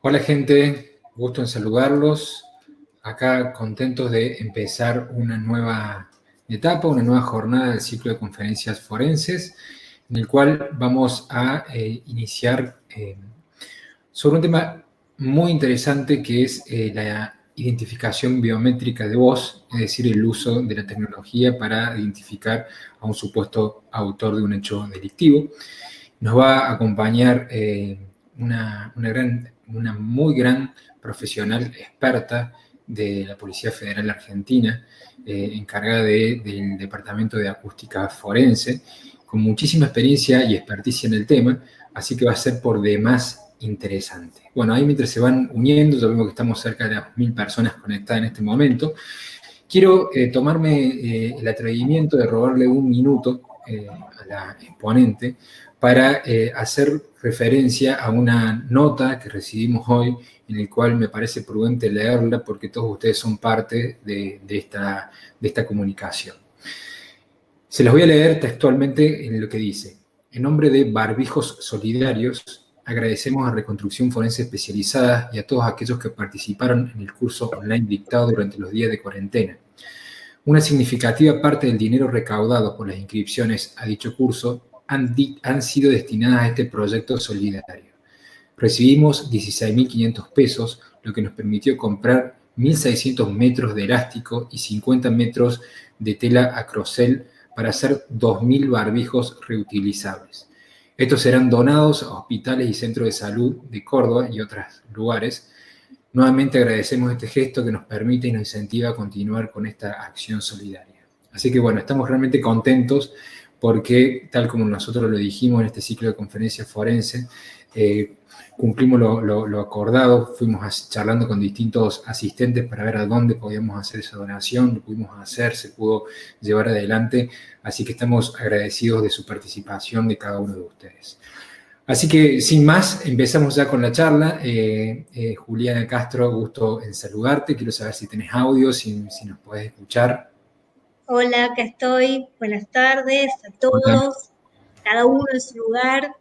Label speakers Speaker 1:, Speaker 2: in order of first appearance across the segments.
Speaker 1: Hola gente, gusto en saludarlos. Acá contentos de empezar una nueva etapa, una nueva jornada del ciclo de conferencias forenses, en el cual vamos a iniciar sobre un tema muy interesante que es la identificación biométrica de voz, es decir, el uso de la tecnología para identificar a un supuesto autor de un hecho delictivo. Nos va a acompañar una muy gran profesional experta de la Policía Federal Argentina, encargada del Departamento de Acústica Forense, con muchísima experiencia y experticia en el tema, así que va a ser por demás interesante. Bueno, ahí mientras se van uniendo, ya vemos que estamos cerca de las 1000 personas conectadas en este momento. Quiero tomarme el atrevimiento de robarle un minuto a la exponente para hacer referencia a una nota que recibimos hoy, en el cual me parece prudente leerla porque todos ustedes son parte de esta comunicación. Se las voy a leer textualmente en lo que dice. En nombre de Barbijos Solidarios, agradecemos a Reconstrucción Forense Especializada y a todos aquellos que participaron en el curso online dictado durante los días de cuarentena. Una significativa parte del dinero recaudado por las inscripciones a dicho curso han sido destinadas a este proyecto solidario. Recibimos 16.500 pesos, lo que nos permitió comprar 1.600 metros de elástico y 50 metros de tela acrosel para hacer 2.000 barbijos reutilizables. Estos serán donados a hospitales y centros de salud de Córdoba y otros lugares. Nuevamente agradecemos este gesto que nos permite y nos incentiva a continuar con esta acción solidaria. Así que bueno, estamos realmente contentos porque, tal como nosotros lo dijimos en este ciclo de conferencias forenses, cumplimos lo acordado, fuimos charlando con distintos asistentes para ver a dónde podíamos hacer esa donación, lo pudimos hacer, se pudo llevar adelante, así que estamos agradecidos de su participación de cada uno de ustedes. Así que, sin más, empezamos ya con la charla. Juliana Castro, gusto en saludarte. Quiero saber si tenés audio, si nos podés escuchar.
Speaker 2: Hola, acá estoy. Buenas tardes a todos. Hola. Cada uno en su lugar.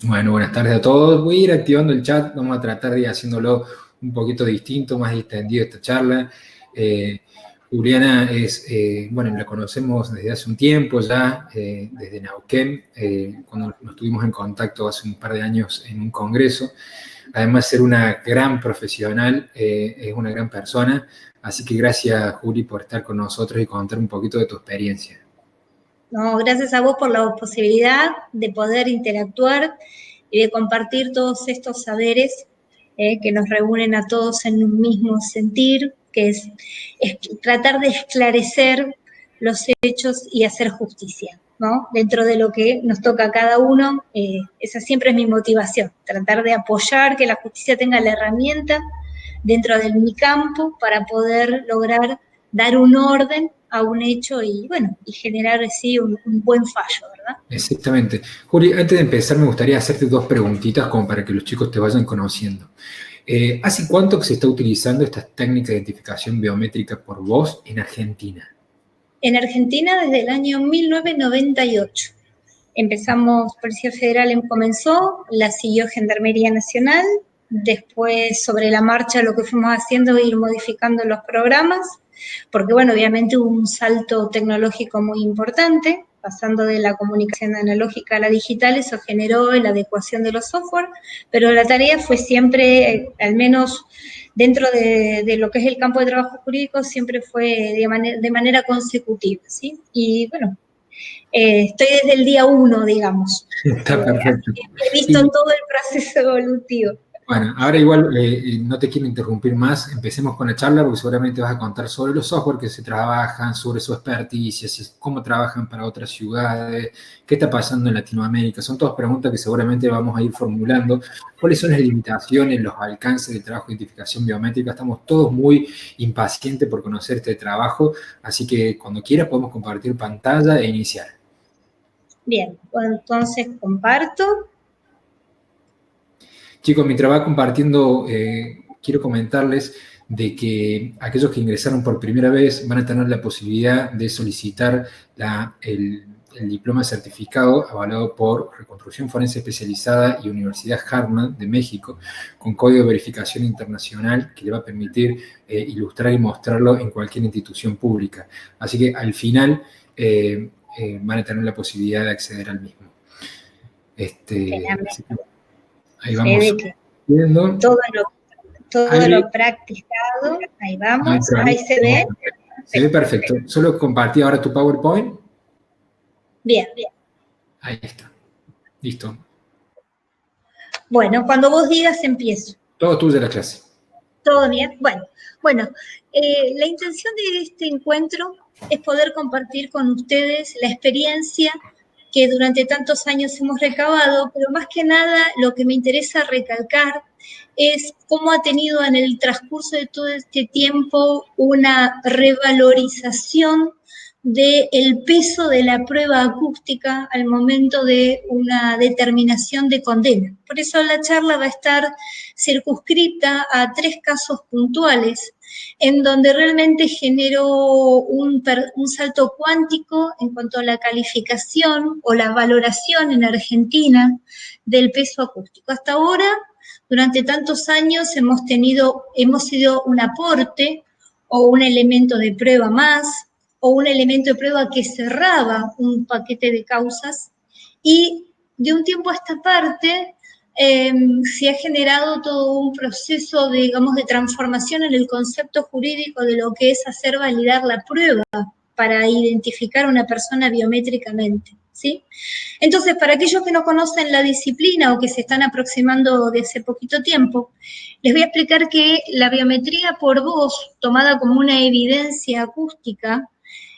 Speaker 1: Bueno, buenas tardes a todos. Voy a ir activando el chat. Vamos a tratar de ir haciéndolo un poquito distinto, más distendido esta charla. Juliana es, bueno, la conocemos desde hace un tiempo ya, desde Neuquén, cuando nos estuvimos en contacto hace un par de años en un congreso. Además de ser una gran profesional, es una gran persona. Así que gracias, Juli, por estar con nosotros y contar un poquito de tu experiencia.
Speaker 2: No, gracias a vos por la posibilidad de poder interactuar y de compartir todos estos saberes que nos reúnen a todos en un mismo sentir, que es tratar de esclarecer los hechos y hacer justicia, ¿no? Dentro de lo que nos toca a cada uno, esa siempre es mi motivación, tratar de apoyar que la justicia tenga la herramienta dentro de mi campo para poder lograr dar un orden a un hecho y, bueno, y generar así un buen fallo, ¿verdad?
Speaker 1: Exactamente. Juli, antes de empezar me gustaría hacerte dos preguntitas como para que los chicos te vayan conociendo. ¿Hace cuánto que se está utilizando esta técnica de identificación biométrica por voz en Argentina?
Speaker 2: En Argentina desde el año 1998. Empezamos, Policía Federal comenzó, la siguió Gendarmería Nacional, después sobre la marcha lo que fuimos haciendo es ir modificando los programas, porque bueno, obviamente hubo un salto tecnológico muy importante, pasando de la comunicación analógica a la digital, eso generó la adecuación de los software, pero la tarea fue siempre, al menos dentro de lo que es el campo de trabajo jurídico, siempre fue de manera consecutiva, ¿sí? Y bueno, estoy desde el día 1, digamos.
Speaker 1: Está perfecto.
Speaker 2: He visto todo el proceso evolutivo.
Speaker 1: Bueno, ahora igual no te quiero interrumpir más, empecemos con la charla porque seguramente vas a contar sobre los software que se trabajan, sobre su experticia, cómo trabajan para otras ciudades, qué está pasando en Latinoamérica. Son todas preguntas que seguramente vamos a ir formulando. ¿Cuáles son las limitaciones, los alcances del trabajo de identificación biométrica? Estamos todos muy impacientes por conocer este trabajo, así que cuando quieras podemos compartir pantalla e iniciar.
Speaker 2: Bien, bueno, entonces comparto.
Speaker 1: Chicos, mientras va compartiendo, quiero comentarles de que aquellos que ingresaron por primera vez van a tener la posibilidad de solicitar el diploma certificado avalado por Reconstrucción Forense Especializada y Universidad Hartman de México, con código de verificación internacional que le va a permitir ilustrar y mostrarlo en cualquier institución pública. Así que al final van a tener la posibilidad de acceder al mismo. Así que, ahí vamos viendo.
Speaker 2: Todo lo practicado, ahí vamos, ahí se ve.
Speaker 1: Se ve perfecto. Solo compartí ahora tu PowerPoint.
Speaker 2: Bien.
Speaker 1: Ahí está. Listo.
Speaker 2: Bueno, cuando vos digas, empiezo.
Speaker 1: Todo tuyo la clase.
Speaker 2: ¿Todo bien? Bueno, la intención de este encuentro es poder compartir con ustedes la experiencia que durante tantos años hemos recabado, pero más que nada lo que me interesa recalcar es cómo ha tenido en el transcurso de todo este tiempo una revalorización del peso de la prueba acústica al momento de una determinación de condena. Por eso la charla va a estar circunscrita a 3 casos puntuales, en donde realmente generó un salto cuántico en cuanto a la calificación o la valoración en Argentina del peso acústico. Hasta ahora, durante tantos años, hemos sido un aporte o un elemento de prueba más, o un elemento de prueba que cerraba un paquete de causas, y de un tiempo a esta parte se ha generado todo un proceso, digamos, de transformación en el concepto jurídico de lo que es hacer validar la prueba para identificar a una persona biométricamente, ¿sí? Entonces, para aquellos que no conocen la disciplina o que se están aproximando de hace poquito tiempo, les voy a explicar que la biometría por voz, tomada como una evidencia acústica,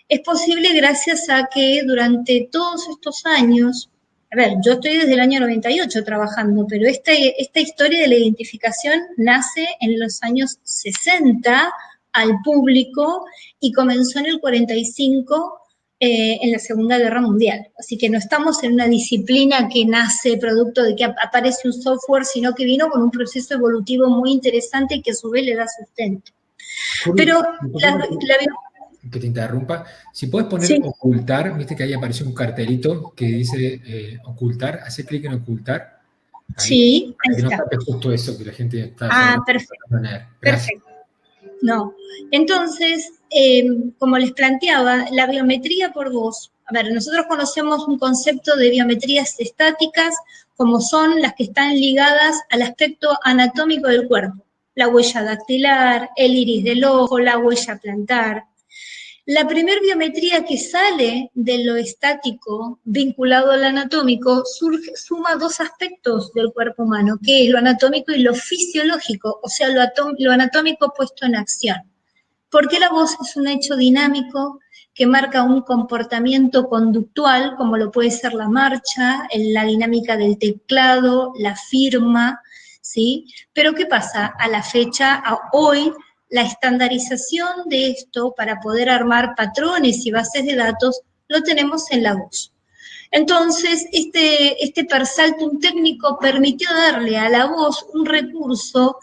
Speaker 2: es posible gracias a que durante todos estos años, a ver, yo estoy desde el año 98 trabajando, pero esta historia de la identificación nace en los años 60 al público y comenzó en el 45 en la Segunda Guerra Mundial. Así que no estamos en una disciplina que nace producto de que aparece un software, sino que vino con un proceso evolutivo muy interesante y que a su vez le da sustento. Pero
Speaker 1: que te interrumpa, si puedes poner ocultar, viste que ahí aparece un cartelito que dice ocultar, hace clic en ocultar. Ahí,
Speaker 2: sí, ahí
Speaker 1: que
Speaker 2: está.
Speaker 1: No tape justo eso que la gente está.
Speaker 2: Perfecto. No, entonces, como les planteaba, la biometría por voz, a ver, nosotros conocemos un concepto de biometrías estáticas como son las que están ligadas al aspecto anatómico del cuerpo, la huella dactilar, el iris del ojo, la huella plantar. La primer biometría que sale de lo estático vinculado al anatómico suma 2 aspectos del cuerpo humano, que es lo anatómico y lo fisiológico, o sea, lo anatómico puesto en acción. Porque la voz es un hecho dinámico que marca un comportamiento conductual, como lo puede ser la marcha, la dinámica del teclado, la firma, ¿sí? Pero ¿qué pasa? A la fecha, a hoy, la estandarización de esto para poder armar patrones y bases de datos lo tenemos en la voz. Entonces, este persaltum técnico permitió darle a la voz un recurso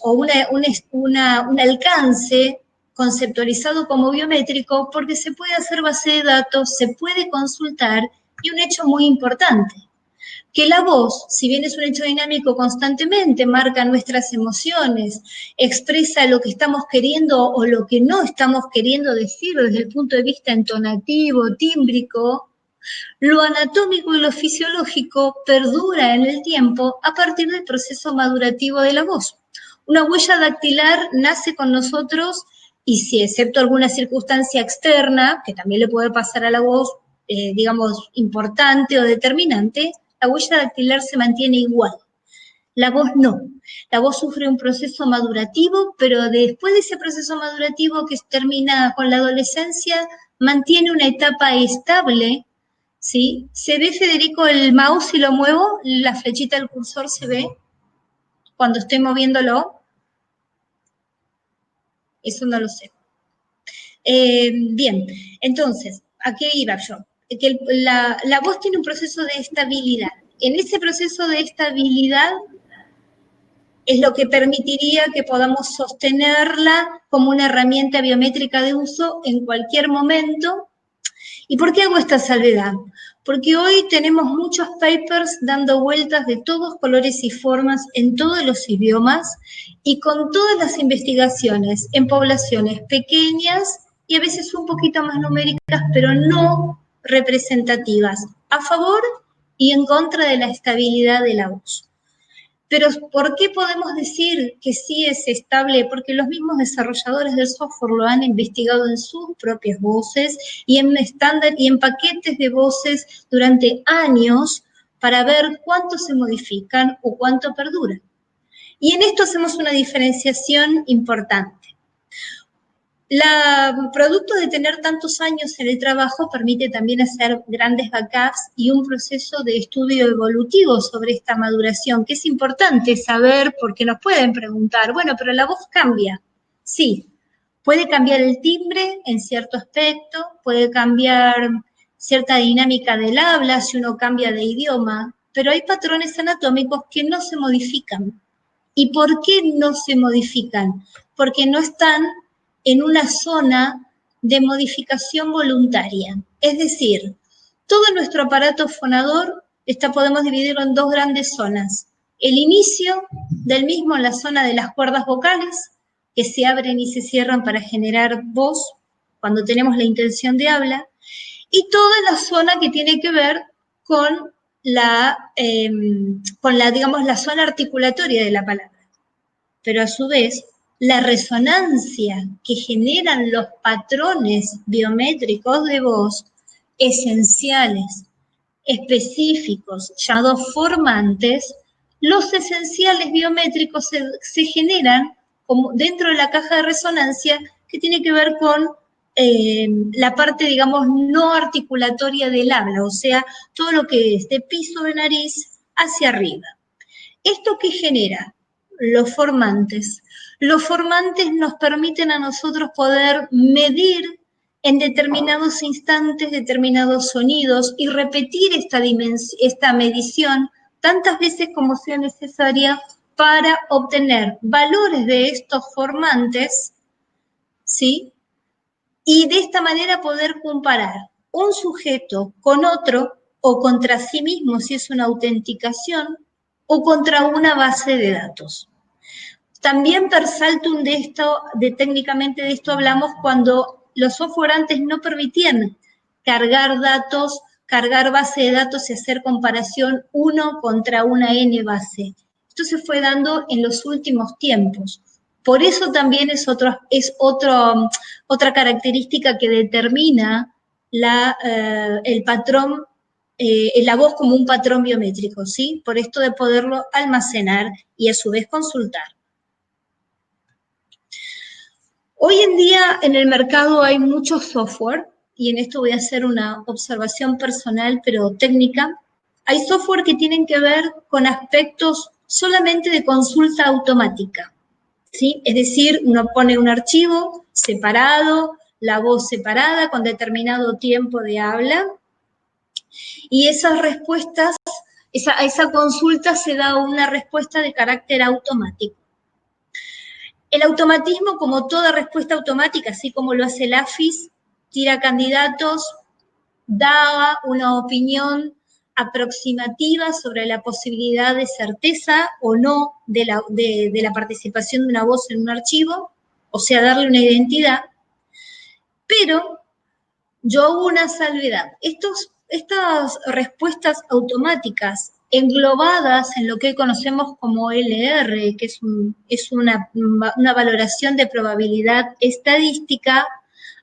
Speaker 2: o un alcance conceptualizado como biométrico, porque se puede hacer base de datos, se puede consultar, y un hecho muy importante, que la voz, si bien es un hecho dinámico constantemente, marca nuestras emociones, expresa lo que estamos queriendo o lo que no estamos queriendo decir desde el punto de vista entonativo, tímbrico, lo anatómico y lo fisiológico perdura en el tiempo a partir del proceso madurativo de la voz. Una huella dactilar nace con nosotros y si excepto alguna circunstancia externa, que también le puede pasar a la voz, digamos, importante o determinante, la huella dactilar se mantiene igual. La voz no. La voz sufre un proceso madurativo, pero después de ese proceso madurativo que termina con la adolescencia, mantiene una etapa estable, ¿sí? ¿Se ve, Federico, el mouse si lo muevo? ¿La flechita del cursor se ve cuando estoy moviéndolo? Eso no lo sé. Bien, entonces, ¿a qué iba yo? Que la voz tiene un proceso de estabilidad. En ese proceso de estabilidad es lo que permitiría que podamos sostenerla como una herramienta biométrica de uso en cualquier momento ¿Y por qué hago esta salvedad? Porque hoy tenemos muchos papers dando vueltas de todos colores y formas en todos los idiomas y con todas las investigaciones en poblaciones pequeñas y a veces un poquito más numéricas, pero no representativas, a favor y en contra de la estabilidad de la voz. Pero ¿por qué podemos decir que sí es estable? Porque los mismos desarrolladores del software lo han investigado en sus propias voces y en estándar y en paquetes de voces durante años para ver cuánto se modifican o cuánto perduran. Y en esto hacemos una diferenciación importante. Producto de tener tantos años en el trabajo permite también hacer grandes backups y un proceso de estudio evolutivo sobre esta maduración, que es importante saber porque nos pueden preguntar, bueno, pero la voz cambia. Sí, puede cambiar el timbre en cierto aspecto, puede cambiar cierta dinámica del habla si uno cambia de idioma, pero hay patrones anatómicos que no se modifican. ¿Y por qué no se modifican? Porque no están en una zona de modificación voluntaria. Es decir, todo nuestro aparato fonador podemos dividirlo en dos grandes zonas. El inicio del mismo en la zona de las cuerdas vocales, que se abren y se cierran para generar voz cuando tenemos la intención de habla, y toda la zona que tiene que ver con digamos, la zona articulatoria de la palabra. Pero a su vez, la resonancia que generan los patrones biométricos de voz, esenciales, específicos, llamados formantes, los esenciales biométricos se generan como dentro de la caja de resonancia que tiene que ver con la parte, digamos, no articulatoria del habla, o sea, todo lo que es de piso de nariz hacia arriba. ¿Esto qué genera? Los formantes. Los formantes nos permiten a nosotros poder medir en determinados instantes determinados sonidos y repetir esta medición tantas veces como sea necesaria para obtener valores de estos formantes, ¿sí? Y de esta manera poder comparar un sujeto con otro o contra sí mismo si es una autenticación o contra una base de datos. También per saltum técnicamente de esto hablamos cuando los software antes no permitían cargar datos, cargar base de datos y hacer comparación uno contra una N base. Esto se fue dando en los últimos tiempos. Por eso también es otra característica que determina el patrón, la voz como un patrón biométrico, ¿sí? Por esto de poderlo almacenar y a su vez consultar. Hoy en día en el mercado hay mucho software, y en esto voy a hacer una observación personal pero técnica. Hay software que tienen que ver con aspectos solamente de consulta automática, ¿sí? Es decir, uno pone un archivo separado, la voz separada con determinado tiempo de habla, y esas respuestas, a esa consulta se da una respuesta de carácter automático. El automatismo, como toda respuesta automática, así como lo hace el AFIS, tira candidatos, da una opinión aproximativa sobre la posibilidad de certeza o no de la participación de una voz en un archivo, o sea, darle una identidad, pero yo hago una salvedad. Estas respuestas automáticas englobadas en lo que conocemos como LR, que es una valoración de probabilidad estadística,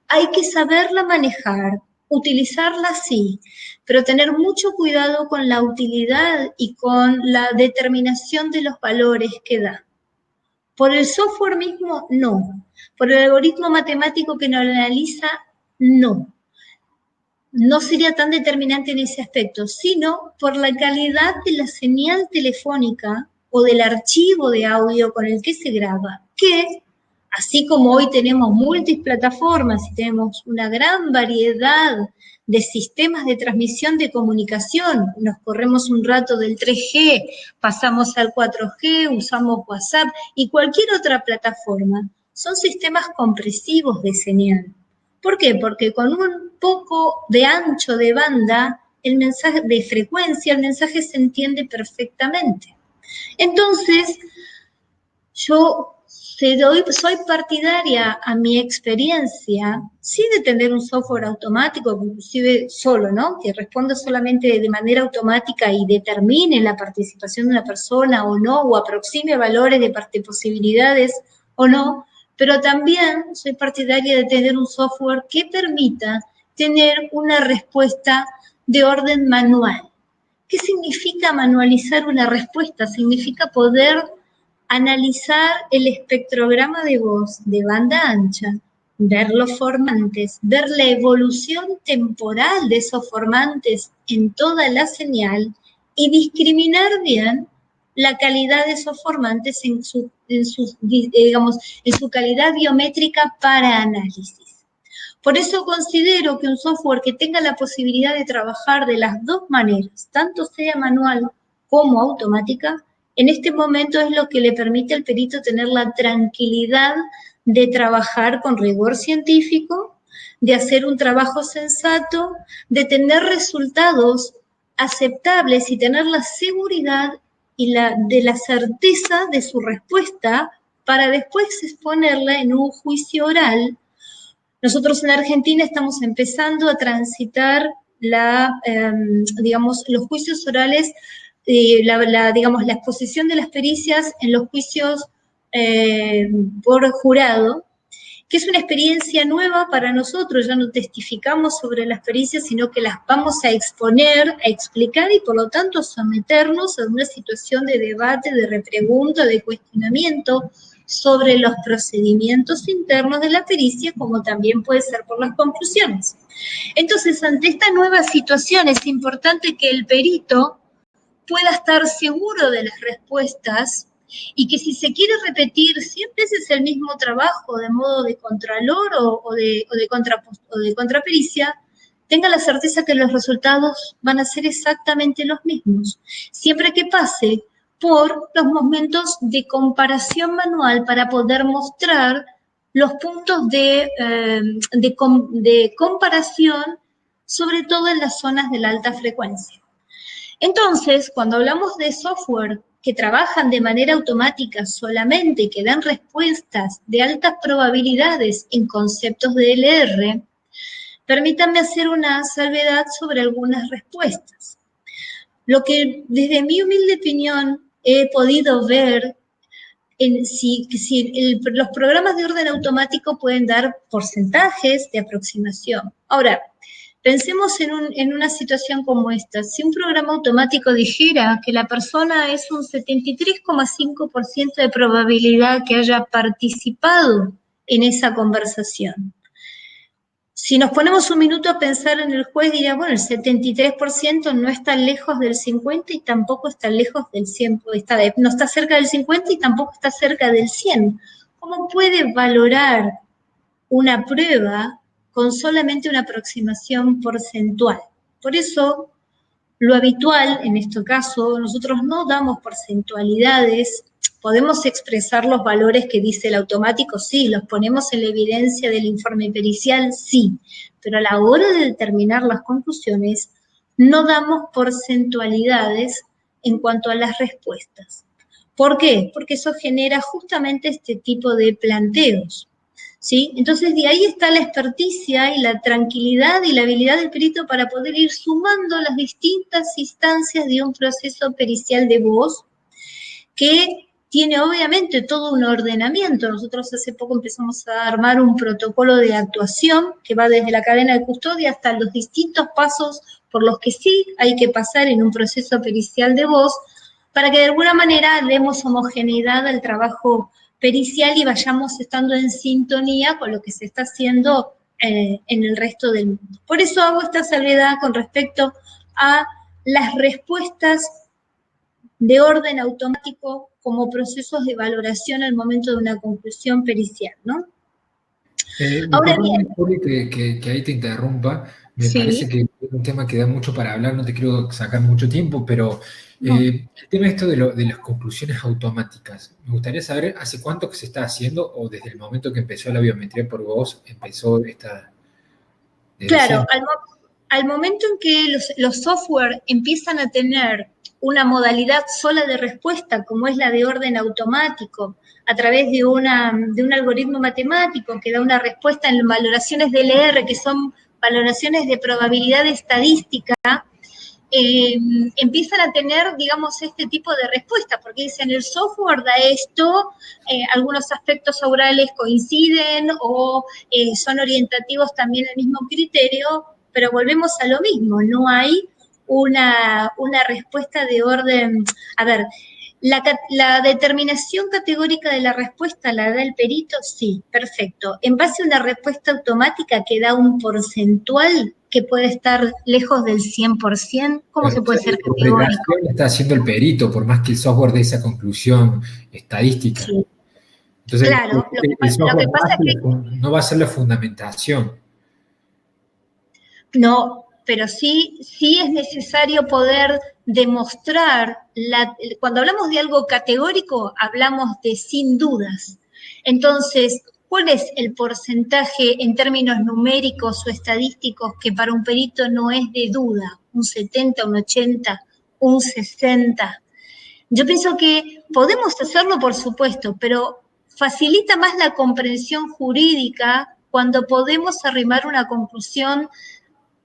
Speaker 2: hay que saberla manejar, utilizarla sí, pero tener mucho cuidado con la utilidad y con la determinación de los valores que da. Por el software mismo, no. Por el algoritmo matemático que lo analiza, no. No sería tan determinante en ese aspecto, sino por la calidad de la señal telefónica o del archivo de audio con el que se graba, que, así como hoy tenemos multiplataformas y tenemos una gran variedad de sistemas de transmisión de comunicación, nos corremos un rato del 3G, pasamos al 4G, usamos WhatsApp y cualquier otra plataforma, son sistemas compresivos de señal. ¿Por qué? Porque con un poco de ancho de banda, el mensaje de frecuencia, el mensaje se entiende perfectamente. Entonces, yo soy partidaria a mi experiencia, sí de tener un software automático, inclusive solo, ¿no? Que responda solamente de manera automática y determine la participación de una persona o no, o aproxime valores de posibilidades o no, pero también soy partidaria de tener un software que permita tener una respuesta de orden manual. ¿Qué significa manualizar una respuesta? Significa poder analizar el espectrograma de voz de banda ancha, ver los formantes, ver la evolución temporal de esos formantes en toda la señal y discriminar bien la calidad de esos formantes en su calidad biométrica para análisis. Por eso considero que un software que tenga la posibilidad de trabajar de las dos maneras, tanto sea manual como automática, en este momento es lo que le permite al perito tener la tranquilidad de trabajar con rigor científico, de hacer un trabajo sensato, de tener resultados aceptables y tener la seguridad y de la certeza de su respuesta para después exponerla en un juicio oral. Nosotros en Argentina estamos empezando a transitar los juicios orales, la exposición de las pericias en los juicios por jurado, que es una experiencia nueva para nosotros. Ya no testificamos sobre las pericias, sino que las vamos a exponer, a explicar y por lo tanto someternos a una situación de debate, de repregunta, de cuestionamiento sobre los procedimientos internos de la pericia, como también puede ser por las conclusiones. Entonces, ante esta nueva situación es importante que el perito pueda estar seguro de las respuestas y que si se quiere repetir 100 veces el mismo trabajo de modo de contralor o de contrapericia, tenga la certeza que los resultados van a ser exactamente los mismos, siempre que pase por los momentos de comparación manual para poder mostrar los puntos de comparación, sobre todo en las zonas de la alta frecuencia. Entonces, cuando hablamos de software que trabajan de manera automática solamente y que dan respuestas de altas probabilidades en conceptos de LR, permítanme hacer una salvedad sobre algunas respuestas. Lo que desde mi humilde opinión he podido ver los programas de orden automático pueden dar porcentajes de aproximación. Ahora, pensemos en una situación como esta. Si un programa automático dijera que la persona es un 73,5% de probabilidad que haya participado en esa conversación, si nos ponemos un minuto a pensar en el juez, diría, bueno, el 73% no está lejos del 50% y tampoco está lejos del 100%, no está cerca del 50% y tampoco está cerca del 100%. ¿Cómo puede valorar una prueba con solamente una aproximación porcentual? Por eso, lo habitual, en este caso, nosotros no damos porcentualidades. ¿Podemos expresar los valores que dice el automático? Sí. ¿Los ponemos en la evidencia del informe pericial? Sí. Pero a la hora de determinar las conclusiones, no damos porcentualidades en cuanto a las respuestas. ¿Por qué? Porque eso genera justamente este tipo de planteos, ¿sí? Entonces, de ahí está la experticia y la tranquilidad y la habilidad del perito para poder ir sumando las distintas instancias de un proceso pericial de voz que tiene obviamente todo un ordenamiento. Nosotros hace poco empezamos a armar un protocolo de actuación que va desde la cadena de custodia hasta los distintos pasos por los que sí hay que pasar en un proceso pericial de voz para que de alguna manera demos homogeneidad al trabajo pericial y vayamos estando en sintonía con lo que se está haciendo en el resto del mundo. Por eso hago esta salvedad con respecto a las respuestas de orden automático como procesos de valoración al momento de una conclusión pericial, ¿no?
Speaker 1: Ahora bien, que ahí te interrumpa, me
Speaker 2: sí.
Speaker 1: parece que es un tema que da mucho para hablar, no te quiero sacar mucho tiempo, pero el tema esto de las conclusiones automáticas, me gustaría saber hace cuánto que se está haciendo o desde el momento que empezó la biometría por voz empezó
Speaker 2: Claro, al momento en que los software empiezan a tener una modalidad sola de respuesta, como es la de orden automático, a través de un algoritmo matemático que da una respuesta en valoraciones de LR, que son valoraciones de probabilidad estadística, empiezan a tener, digamos, este tipo de respuesta, porque dicen, el software da esto, algunos aspectos orales coinciden o son orientativos también al mismo criterio, pero volvemos a lo mismo, no hay una respuesta de orden. A ver, la determinación categórica de la respuesta la da el perito, sí, perfecto. En base a una respuesta automática que da un porcentual que puede estar lejos del 100%, ¿cómo se puede ser categórico?
Speaker 1: La interpretación está haciendo el perito, por más que el software dé esa conclusión estadística.
Speaker 2: Sí.
Speaker 1: Entonces,
Speaker 2: Claro,
Speaker 1: el software no va a ser la fundamentación.
Speaker 2: No, pero sí es necesario poder demostrar, cuando hablamos de algo categórico, hablamos de sin dudas. Entonces, ¿cuál es el porcentaje en términos numéricos o estadísticos que para un perito no es de duda? ¿Un 70, un 80, un 60? Yo pienso que podemos hacerlo, por supuesto, pero facilita más la comprensión jurídica cuando podemos arrimar una conclusión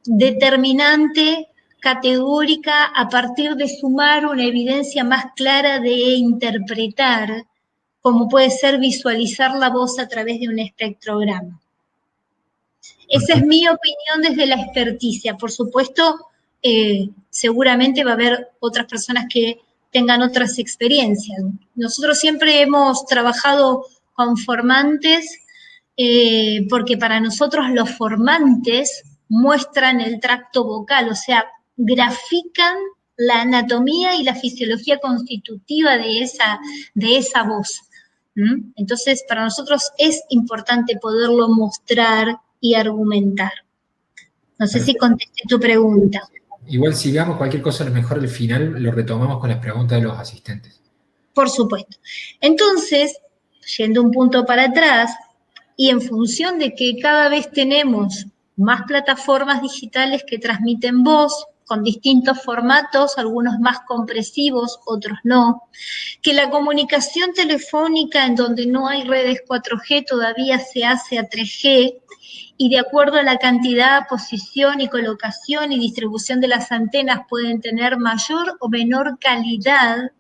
Speaker 2: determinante, categórica, a partir de sumar una evidencia más clara de interpretar, como puede ser visualizar la voz a través de un espectrograma. Esa es mi opinión desde la experticia. Por supuesto, seguramente va a haber otras personas que tengan otras experiencias. Nosotros siempre hemos trabajado con formantes, porque para nosotros los formantes muestran el tracto vocal, o sea, grafican la anatomía y la fisiología constitutiva de esa voz. Entonces, para nosotros es importante poderlo mostrar y argumentar. No sé si contesté tu pregunta.
Speaker 1: Igual sigamos cualquier cosa, a lo mejor al final lo retomamos con las preguntas de los asistentes.
Speaker 2: Por supuesto. Entonces, yendo un punto para atrás, y en función de que cada vez tenemos más plataformas digitales que transmiten voz, con distintos formatos, algunos más compresivos, otros no, que la comunicación telefónica en donde no hay redes 4G todavía se hace a 3G, y de acuerdo a la cantidad, posición y colocación y distribución de las antenas pueden tener mayor o menor calidad,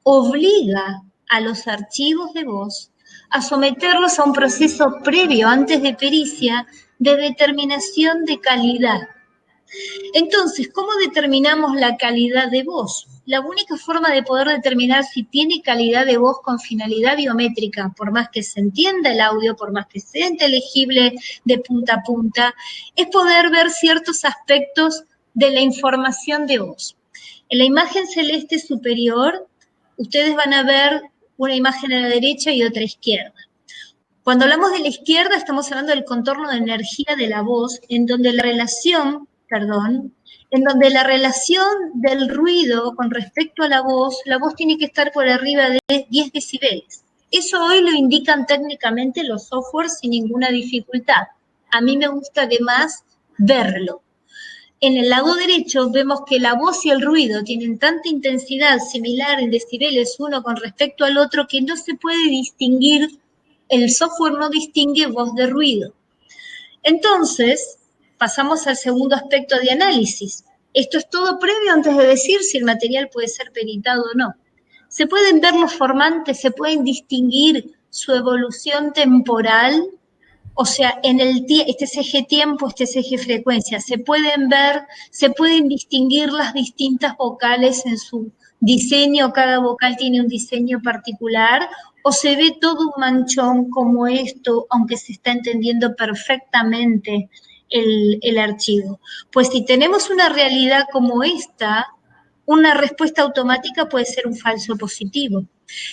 Speaker 2: obliga a los archivos de voz a someterlos a un proceso previo, antes de pericia, de determinación de calidad. Entonces, ¿cómo determinamos la calidad de voz? La única forma de poder determinar si tiene calidad de voz con finalidad biométrica, por más que se entienda el audio, por más que sea inteligible de punta a punta, es poder ver ciertos aspectos de la información de voz. En la imagen celeste superior, ustedes van a ver una imagen a la derecha y otra a la izquierda. Cuando hablamos de la izquierda, estamos hablando del contorno de energía de la voz, en donde la relación del ruido con respecto a la voz tiene que estar por arriba de 10 decibeles. Eso hoy lo indican técnicamente los softwares sin ninguna dificultad. A mí me gusta además verlo. En el lado derecho vemos que la voz y el ruido tienen tanta intensidad similar en decibeles uno con respecto al otro que no se puede distinguir, el software no distingue voz de ruido. Entonces, pasamos al segundo aspecto de análisis. Esto es todo previo antes de decir si el material puede ser peritado o no. Se pueden ver los formantes, se pueden distinguir su evolución temporal, o sea, este es eje tiempo, este es eje frecuencia. Se pueden distinguir las distintas vocales en su diseño, cada vocal tiene un diseño particular, o se ve todo un manchón como esto, aunque se está entendiendo perfectamente el archivo. Pues si tenemos una realidad como esta, una respuesta automática puede ser un falso positivo.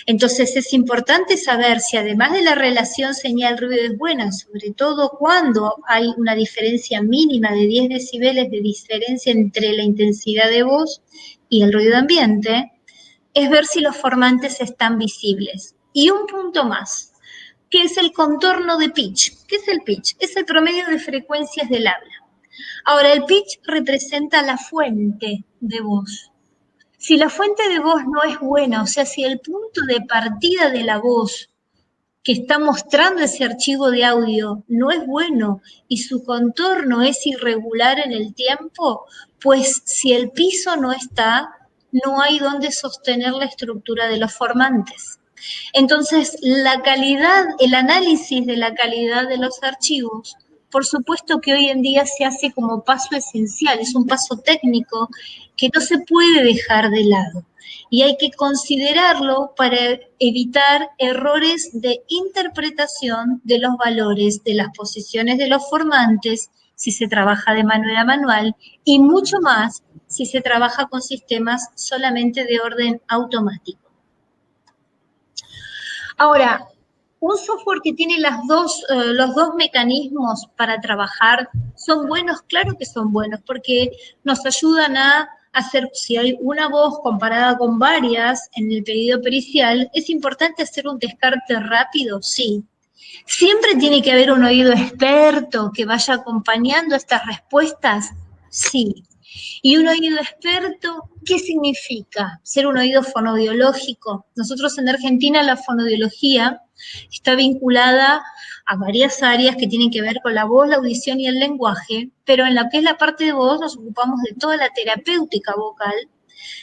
Speaker 2: Entonces es importante saber si además de la relación señal-ruido es buena, sobre todo cuando hay una diferencia mínima de 10 decibeles de diferencia entre la intensidad de voz y el ruido ambiente, es ver si los formantes están visibles. Y un punto más, que es el contorno de pitch. ¿Qué es el pitch? Es el promedio de frecuencias del habla. Ahora, el pitch representa la fuente de voz. Si la fuente de voz no es buena, o sea, si el punto de partida de la voz que está mostrando ese archivo de audio no es bueno y su contorno es irregular en el tiempo, pues si el piso no está, no hay donde sostener la estructura de los formantes. Entonces, la calidad, el análisis de la calidad de los archivos, por supuesto que hoy en día se hace como paso esencial, es un paso técnico que no se puede dejar de lado. Y hay que considerarlo para evitar errores de interpretación de los valores, de las posiciones de los formantes, si se trabaja de manera manual, y mucho más si se trabaja con sistemas solamente de orden automático. Ahora, un software que tiene los dos mecanismos para trabajar, ¿son buenos? Claro que son buenos, porque nos ayudan a hacer, si hay una voz comparada con varias en el pedido pericial, ¿es importante hacer un descarte rápido? Sí. ¿Siempre tiene que haber un oído experto que vaya acompañando estas respuestas? Sí. ¿Y un oído experto qué significa? Ser un oído fonoaudiológico. Nosotros en Argentina la fonoaudiología está vinculada a varias áreas que tienen que ver con la voz, la audición y el lenguaje, pero en lo que es la parte de voz nos ocupamos de toda la terapéutica vocal.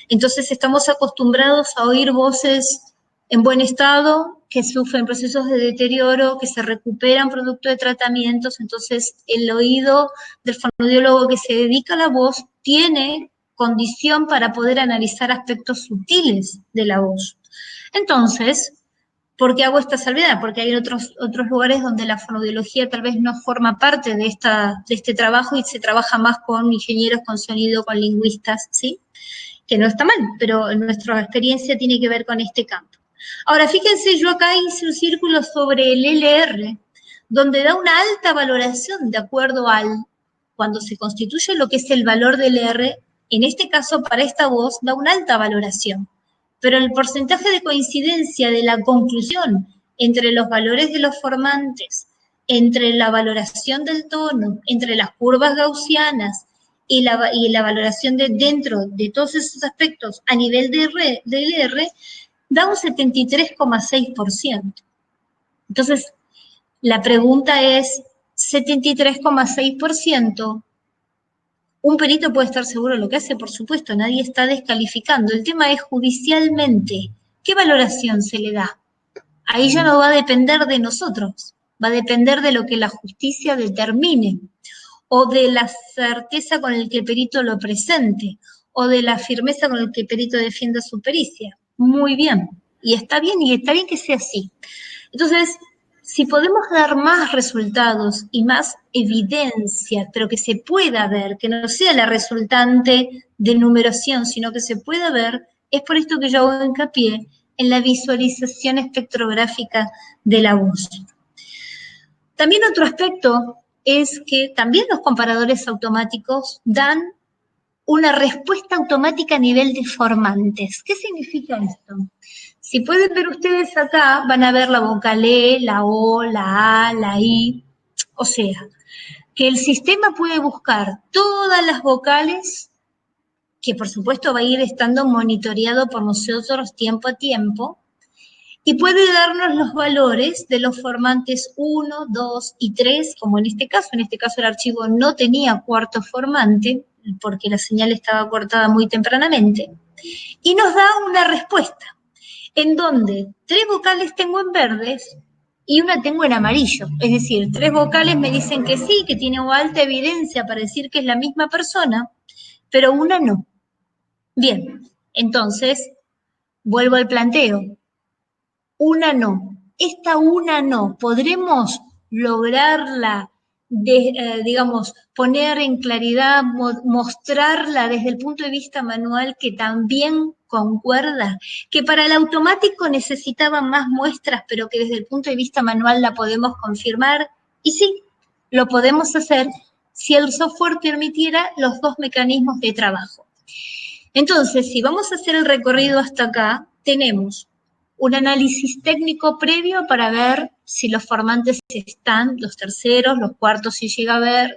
Speaker 2: Entonces estamos acostumbrados a oír voces en buen estado, que sufren procesos de deterioro, que se recuperan producto de tratamientos. Entonces el oído del fonoaudiólogo que se dedica a la voz tiene condición para poder analizar aspectos sutiles de la voz. Entonces, ¿por qué hago esta salvedad? Porque hay otros lugares donde la fonoaudiología tal vez no forma parte de este trabajo y se trabaja más con ingenieros, con sonido, con lingüistas, ¿sí? Que no está mal, pero nuestra experiencia tiene que ver con este campo. Ahora, fíjense, yo acá hice un círculo sobre el LR, donde da una alta valoración de acuerdo cuando se constituye lo que es el valor del LR, en este caso para esta voz da una alta valoración, pero el porcentaje de coincidencia de la conclusión entre los valores de los formantes, entre la valoración del tono, entre las curvas gaussianas, y la valoración dentro de todos esos aspectos a nivel de LR da un 73,6%. Entonces, la pregunta es, 73,6%, ¿un perito puede estar seguro de lo que hace? Por supuesto, nadie está descalificando. El tema es judicialmente, ¿qué valoración se le da? Ahí ya no va a depender de nosotros, va a depender de lo que la justicia determine, o de la certeza con el que el perito lo presente, o de la firmeza con el que el perito defienda su pericia. Muy bien, y está bien que sea así. Entonces, si podemos dar más resultados y más evidencia, pero que se pueda ver, que no sea la resultante de numeración, sino que se pueda ver, es por esto que yo hago hincapié en la visualización espectrográfica de la voz. También otro aspecto es que también los comparadores automáticos dan una respuesta automática a nivel de formantes. ¿Qué significa esto? Si pueden ver ustedes acá, van a ver la vocal E, la O, la A, la I, o sea, que el sistema puede buscar todas las vocales, que por supuesto va a ir estando monitoreado por nosotros tiempo a tiempo, y puede darnos los valores de los formantes 1, 2 y 3, como en este caso el archivo no tenía cuarto formante, porque la señal estaba cortada muy tempranamente, y nos da una respuesta, en donde 3 vocales tengo en verdes y una tengo en amarillo, es decir, 3 vocales me dicen que sí, que tiene alta evidencia para decir que es la misma persona, pero una no. Bien, entonces, vuelvo al planteo. Una no. Esta una no, ¿podremos lograrla, digamos, poner en claridad, mostrarla desde el punto de vista manual que también concuerda? Que para el automático necesitaba más muestras, pero que desde el punto de vista manual la podemos confirmar. Y sí, lo podemos hacer si el software permitiera los dos mecanismos de trabajo. Entonces, si vamos a hacer el recorrido hasta acá, tenemos un análisis técnico previo para ver si los formantes están, los terceros, los cuartos si llega a ver,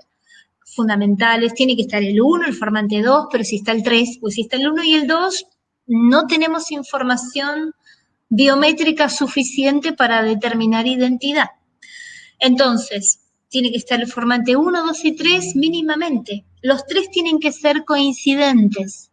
Speaker 2: fundamentales, tiene que estar el 1, el formante 2, pero si está el 3, pues si está el 1 y el 2, no tenemos información biométrica suficiente para determinar identidad. Entonces, tiene que estar el formante 1, 2 y 3 mínimamente. Los 3 tienen que ser coincidentes.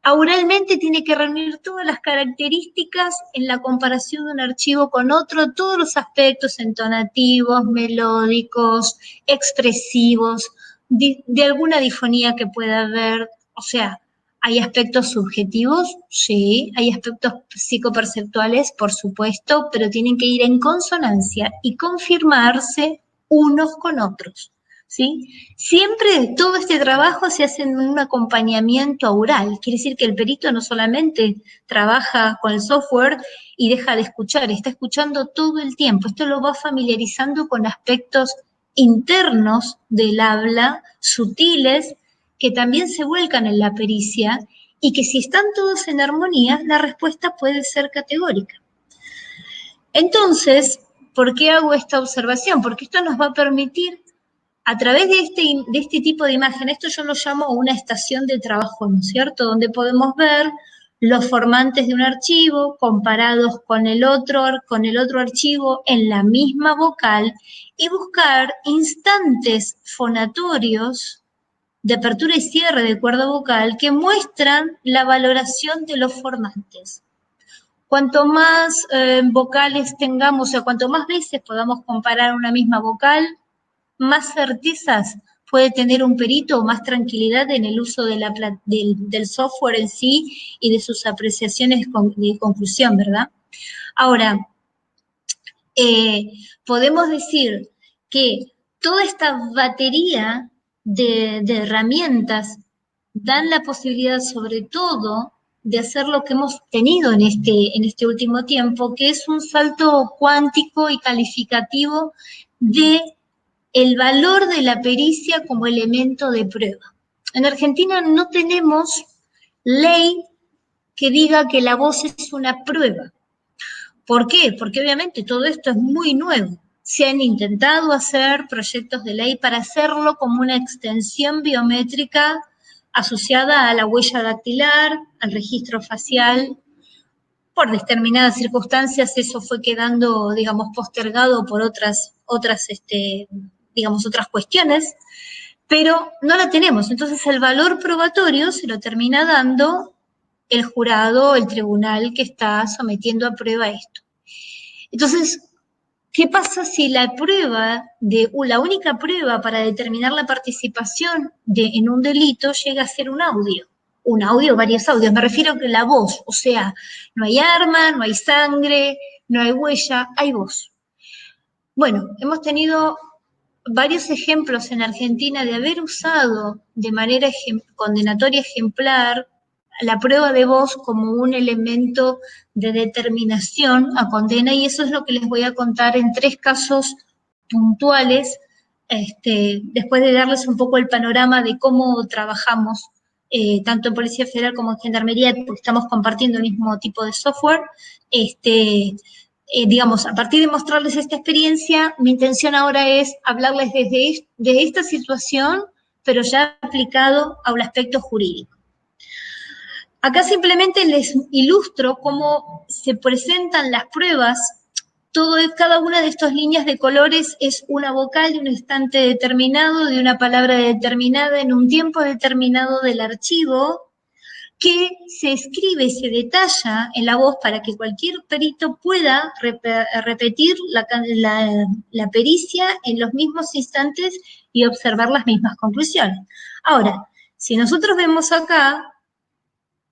Speaker 2: Auralmente tiene que reunir todas las características en la comparación de un archivo con otro, todos los aspectos entonativos, melódicos, expresivos, de alguna difonía que pueda haber. O sea, ¿hay aspectos subjetivos? Sí. ¿Hay aspectos psicoperceptuales? Por supuesto, pero tienen que ir en consonancia y confirmarse unos con otros, ¿sí? Siempre todo este trabajo se hace en un acompañamiento aural. Quiere decir que el perito no solamente trabaja con el software y deja de escuchar, está escuchando todo el tiempo. Esto lo va familiarizando con aspectos internos del habla, sutiles, que también se vuelcan en la pericia y que si están todos en armonía, la respuesta puede ser categórica. Entonces, ¿por qué hago esta observación? Porque esto nos va a permitir, a través de este tipo de imagen, esto yo lo llamo una estación de trabajo, ¿no es cierto? Donde podemos ver los formantes de un archivo comparados con el otro archivo en la misma vocal y buscar instantes fonatorios de apertura y cierre de cuerda vocal que muestran la valoración de los formantes. Cuanto más vocales tengamos, o sea, cuanto más veces podamos comparar una misma vocal, más certezas puede tener un perito, más tranquilidad en el uso de del software en sí y de sus apreciaciones de conclusión, ¿verdad? Ahora, podemos decir que toda esta batería de herramientas dan la posibilidad, sobre todo, de hacer lo que hemos tenido en este último tiempo, que es un salto cuántico y calificativo de el valor de la pericia como elemento de prueba. En Argentina no tenemos ley que diga que la voz es una prueba. ¿Por qué? Porque obviamente todo esto es muy nuevo. Se han intentado hacer proyectos de ley para hacerlo como una extensión biométrica asociada a la huella dactilar, al registro facial. Por determinadas circunstancias eso fue quedando, digamos, postergado por otras cuestiones, pero no la tenemos. Entonces el valor probatorio se lo termina dando el jurado, el tribunal que está sometiendo a prueba esto. Entonces, ¿qué pasa si la única prueba para determinar la participación en un delito llega a ser un audio? Un audio, varios audios, me refiero a que la voz, o sea, no hay arma, no hay sangre, no hay huella, hay voz. Bueno, hemos tenido varios ejemplos en Argentina de haber usado de manera condenatoria ejemplar la prueba de voz como un elemento de determinación a condena, y eso es lo que les voy a contar en 3 casos puntuales, después de darles un poco el panorama de cómo trabajamos, tanto en Policía Federal como en Gendarmería, porque estamos compartiendo el mismo tipo de software. Digamos, a partir de mostrarles esta experiencia, mi intención ahora es hablarles de esta situación, pero ya aplicado a un aspecto jurídico. Acá simplemente les ilustro cómo se presentan las pruebas. Cada una de estas líneas de colores es una vocal de un instante determinado, de una palabra determinada, en un tiempo determinado del archivo, que se escribe, se detalla en la voz para que cualquier perito pueda repetir la pericia en los mismos instantes y observar las mismas conclusiones. Ahora, si nosotros vemos acá,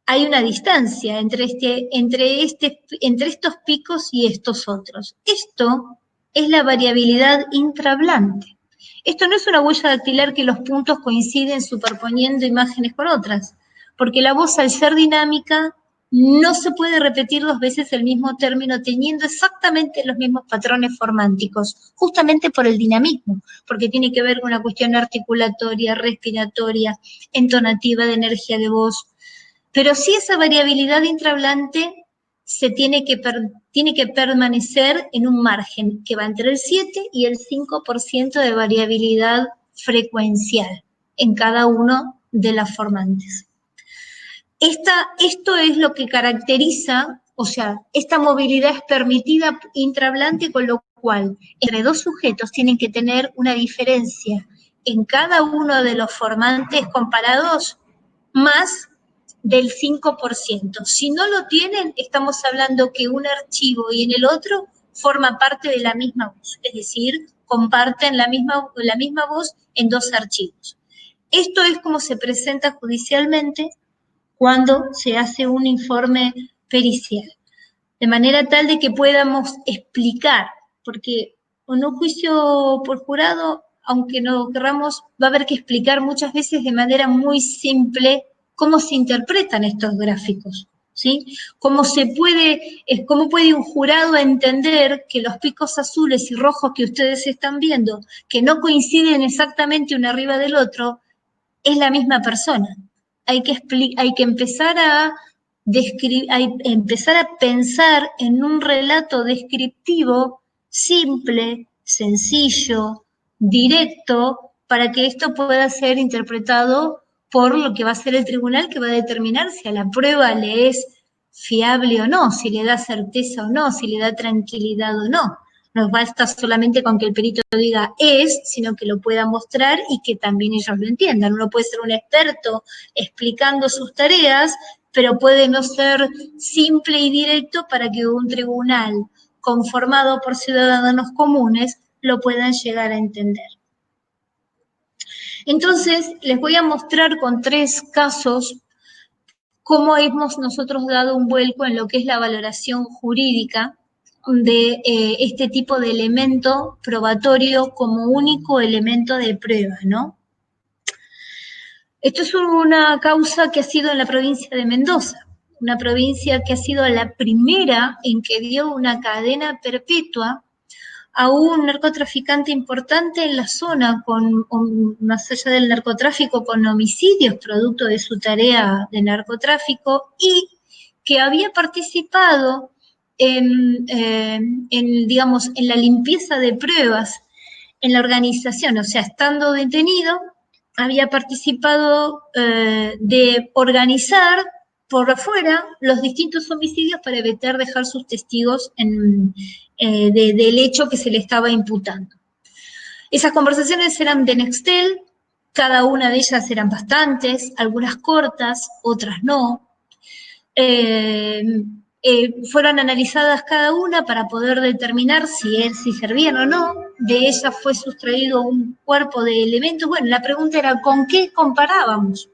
Speaker 2: hay una distancia entre estos picos y estos otros. Esto es la variabilidad intrahablante. Esto no es una huella dactilar que los puntos coinciden superponiendo imágenes con otras, porque la voz, al ser dinámica, no se puede repetir 2 veces el mismo término teniendo exactamente los mismos patrones formánticos, justamente por el dinamismo, porque tiene que ver con una cuestión articulatoria, respiratoria, entonativa, de energía de voz. Pero sí, esa variabilidad intrahablante tiene que permanecer en un margen que va entre el 7 y el 5% de variabilidad frecuencial en cada uno de las formantes. Esto es lo que caracteriza, o sea, esta movilidad es permitida intrahablante, con lo cual entre dos sujetos tienen que tener una diferencia en cada uno de los formantes comparados más del 5%. Si no lo tienen, estamos hablando que un archivo y en el otro forma parte de la misma voz, es decir, comparten la misma voz en dos archivos. Esto es como se presenta judicialmente cuando se hace un informe pericial, de manera tal de que podamos explicar, porque en un juicio por jurado, aunque no querramos, va a haber que explicar muchas veces de manera muy simple cómo se interpretan estos gráficos, ¿sí? Cómo puede un jurado entender que los picos azules y rojos que ustedes están viendo, que no coinciden exactamente uno arriba del otro, es la misma persona. Hay que empezar a pensar en un relato descriptivo simple, sencillo, directo, para que esto pueda ser interpretado por lo que va a ser el tribunal, que va a determinar si a la prueba le es fiable o no, si le da certeza o no, si le da tranquilidad o no. No basta solamente con que el perito diga es, sino que lo pueda mostrar y que también ellos lo entiendan. Uno puede ser un experto explicando sus tareas, pero puede no ser simple y directo para que un tribunal conformado por ciudadanos comunes lo puedan llegar a entender. Entonces, les voy a mostrar con 3 casos cómo hemos nosotros dado un vuelco en lo que es la valoración jurídica de este tipo de elemento probatorio como único elemento de prueba, ¿no? Esto es una causa que ha sido en la provincia de Mendoza, una provincia que ha sido la primera en que dio una cadena perpetua a un narcotraficante importante en la zona, más allá del narcotráfico, con homicidios producto de su tarea de narcotráfico, y que había participado digamos, en la limpieza de pruebas en la organización, o sea, estando detenido, había participado de organizar por afuera los distintos homicidios para evitar dejar sus testigos del hecho que se le estaba imputando. Esas conversaciones eran de Nextel, cada una de ellas eran bastantes, algunas cortas, otras no. Fueron analizadas cada una para poder determinar si servían o no. De ellas fue sustraído un cuerpo de elementos. Bueno, la pregunta era, ¿con qué comparábamos?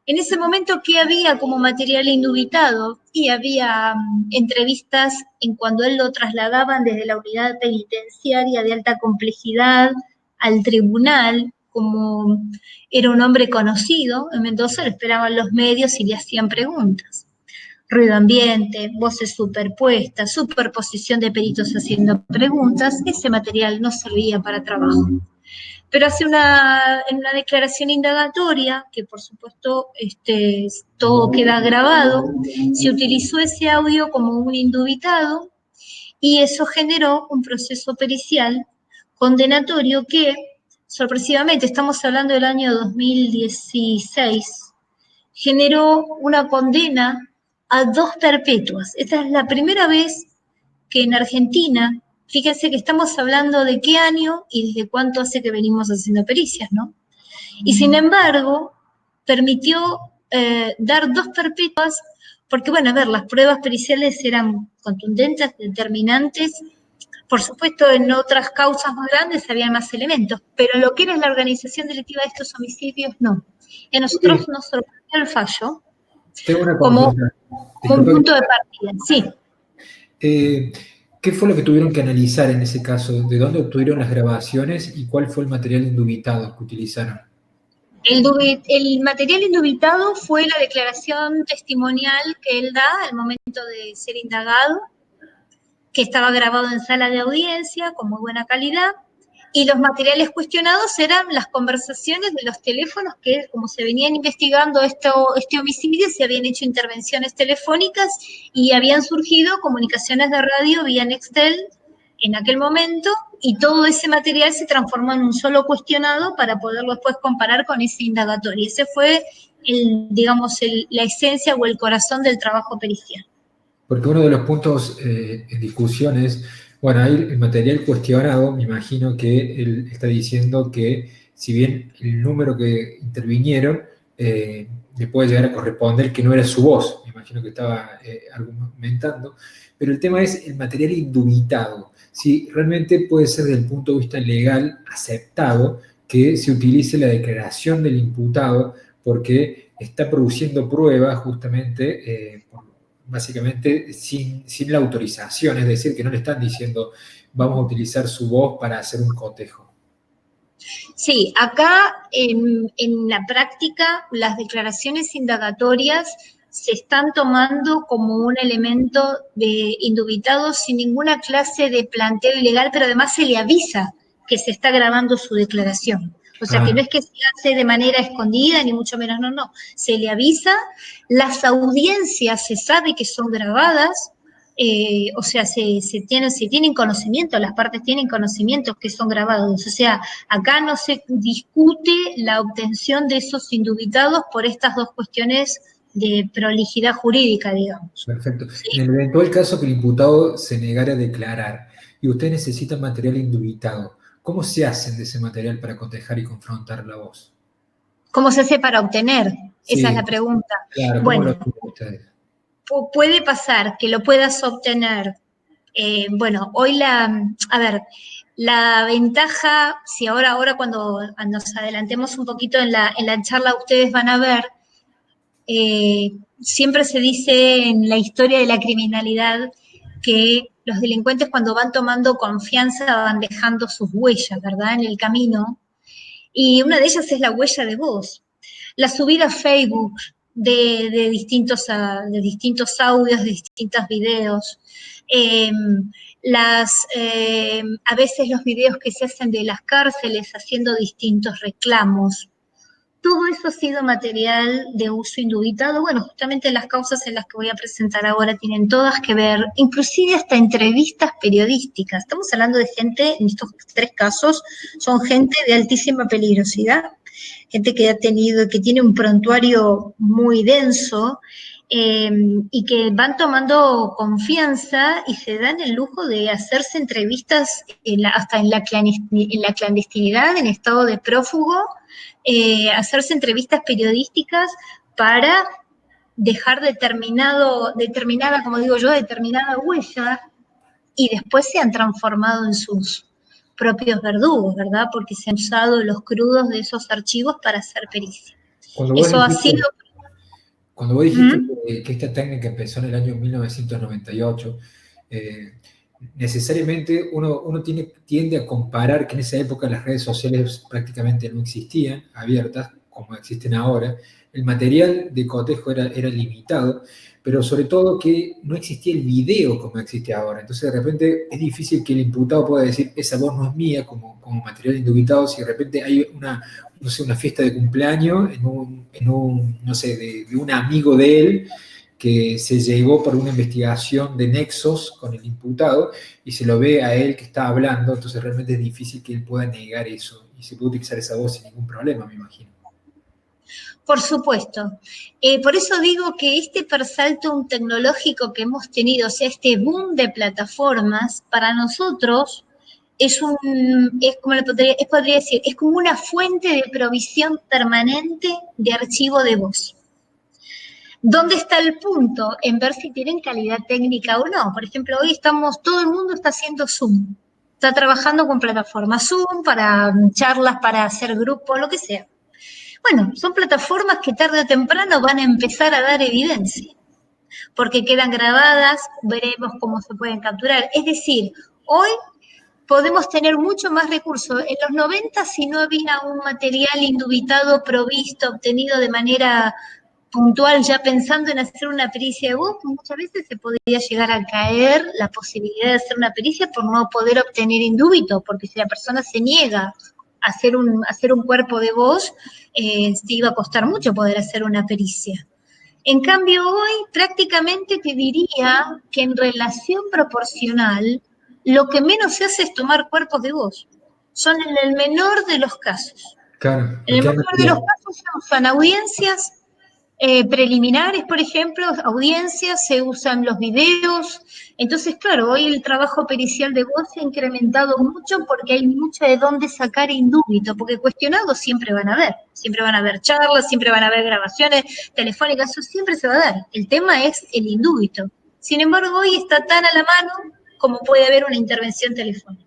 Speaker 2: En ese momento, ¿qué había como material indubitado? Y había entrevistas en cuando él lo trasladaban desde la unidad penitenciaria de alta complejidad al tribunal, como era un hombre conocido, en Mendoza lo esperaban los medios y le hacían preguntas. Ruido ambiente, voces superpuestas, superposición de peritos haciendo preguntas, ese material no servía para trabajo. Pero en una declaración indagatoria, que por supuesto todo queda grabado, se utilizó ese audio como un indubitado y eso generó un proceso pericial condenatorio que, sorpresivamente, estamos hablando del año 2016, generó una condena a 2 perpetuas. Esta es la primera vez que en Argentina, fíjense que estamos hablando de qué año y desde cuánto hace que venimos haciendo pericias, ¿no? Y sin embargo, permitió dar 2 perpetuas, porque bueno, a ver, las pruebas periciales eran contundentes, determinantes. Por supuesto, en otras causas más grandes había más elementos, pero en lo que era la organización delictiva de estos homicidios, no. Y a nosotros nos sorprendió el fallo como un punto de partida. Sí.
Speaker 1: ¿Qué fue lo que tuvieron que analizar en ese caso? ¿De dónde obtuvieron las grabaciones y cuál fue el material indubitado que utilizaron?
Speaker 2: El material indubitado fue la declaración testimonial que él da al momento de ser indagado, que estaba grabado en sala de audiencia con muy buena calidad, Y los materiales cuestionados eran las conversaciones de los teléfonos que, como se venían investigando este homicidio, se habían hecho intervenciones telefónicas y habían surgido comunicaciones de radio vía Nextel en aquel momento, y todo ese material se transformó en un solo cuestionado para poderlo después comparar con ese indagatorio. Ese fue, la esencia o el corazón del trabajo pericial.
Speaker 1: Porque uno de los puntos en discusión es, bueno, ahí el material cuestionado, me imagino que él está diciendo que si bien el número que intervinieron le puede llegar a corresponder que no era su voz, me imagino que estaba argumentando, pero el tema es el material indubitado, si realmente puede ser desde el punto de vista legal aceptado que se utilice la declaración del imputado porque está produciendo pruebas justamente básicamente sin la autorización, es decir, que no le están diciendo vamos a utilizar su voz para hacer un cotejo.
Speaker 2: Sí, acá en la práctica las declaraciones indagatorias se están tomando como un elemento de indubitado sin ninguna clase de planteo ilegal, pero además se le avisa que se está grabando su declaración. O sea, que no es que se hace de manera escondida, ni mucho menos, no. Se le avisa, las audiencias se sabe que son grabadas, o sea, se tienen conocimiento, las partes tienen conocimiento que son grabados. O sea, acá no se discute la obtención de esos indubitados por estas dos cuestiones de prolijidad jurídica, digamos.
Speaker 1: Perfecto. ¿Sí? En el eventual caso que el imputado se negara a declarar y usted necesita material indubitado, ¿cómo se hacen de ese material para cotejar y confrontar la voz?
Speaker 2: ¿Cómo se hace para obtener? Sí, esa es la pregunta.
Speaker 1: Claro, ¿cómo lo hacen ustedes?
Speaker 2: Puede pasar que lo puedas obtener. Hoy la ventaja, si ahora cuando nos adelantemos un poquito en la charla, ustedes van a ver, siempre se dice en la historia de la criminalidad que los delincuentes cuando van tomando confianza van dejando sus huellas, ¿verdad?, en el camino. Y una de ellas es la huella de voz. La subida a Facebook de distintos audios, de distintos videos. A veces los videos que se hacen de las cárceles haciendo distintos reclamos. Todo eso ha sido material de uso indubitado. Bueno, justamente las causas en las que voy a presentar ahora tienen todas que ver, inclusive hasta entrevistas periodísticas. Estamos hablando de gente, en estos 3 casos, son gente de altísima peligrosidad, gente que tiene un prontuario muy denso, y que van tomando confianza y se dan el lujo de hacerse entrevistas hasta en la clandestinidad, en estado de prófugo, hacerse entrevistas periodísticas para dejar determinada huella, y después se han transformado en sus propios verdugos, ¿verdad? Porque se han usado los crudos de esos archivos para hacer pericia. Eso ha sido...
Speaker 1: Cuando vos dijiste que esta técnica empezó en el año 1998, necesariamente uno tiende a comparar que en esa época las redes sociales prácticamente no existían, abiertas, como existen ahora. El material de cotejo era limitado, pero sobre todo que no existía el video como existe ahora. Entonces, de repente, es difícil que el imputado pueda decir, esa voz no es mía, como material indubitado, si de repente hay una fiesta de cumpleaños de un amigo de él que se llegó por una investigación de nexos con el imputado y se lo ve a él que está hablando, entonces realmente es difícil que él pueda negar eso y se puede utilizar esa voz sin ningún problema, me imagino.
Speaker 2: Por supuesto. Por eso digo que este persaltum tecnológico que hemos tenido, o sea, este boom de plataformas, para nosotros es como una fuente de provisión permanente de archivo de voz. ¿Dónde está el punto? En ver si tienen calidad técnica o no. Por ejemplo, hoy todo el mundo está haciendo Zoom. Está trabajando con plataformas Zoom para charlas, para hacer grupos, lo que sea. Bueno, son plataformas que tarde o temprano van a empezar a dar evidencia, porque quedan grabadas, veremos cómo se pueden capturar. Es decir, hoy podemos tener mucho más recursos. En los 90, si no había un material indubitado, provisto, obtenido de manera puntual, ya pensando en hacer una pericia de voz, muchas veces se podría llegar a caer la posibilidad de hacer una pericia por no poder obtener indubito, porque si la persona se niega a hacer un cuerpo de voz, te iba a costar mucho poder hacer una pericia. En cambio, hoy prácticamente te diría que en relación proporcional, lo que menos se hace es tomar cuerpos de voz. Son en el menor de los casos.
Speaker 1: Claro,
Speaker 2: En el menor de los casos se usan audiencias preliminares, por ejemplo, audiencias, se usan los videos. Entonces, claro, hoy el trabajo pericial de voz se ha incrementado mucho porque hay mucho de dónde sacar indubito, porque cuestionados siempre van a haber charlas, siempre van a haber grabaciones telefónicas, eso siempre se va a dar. El tema es el indubito. Sin embargo, hoy está tan a la mano como puede haber una intervención telefónica.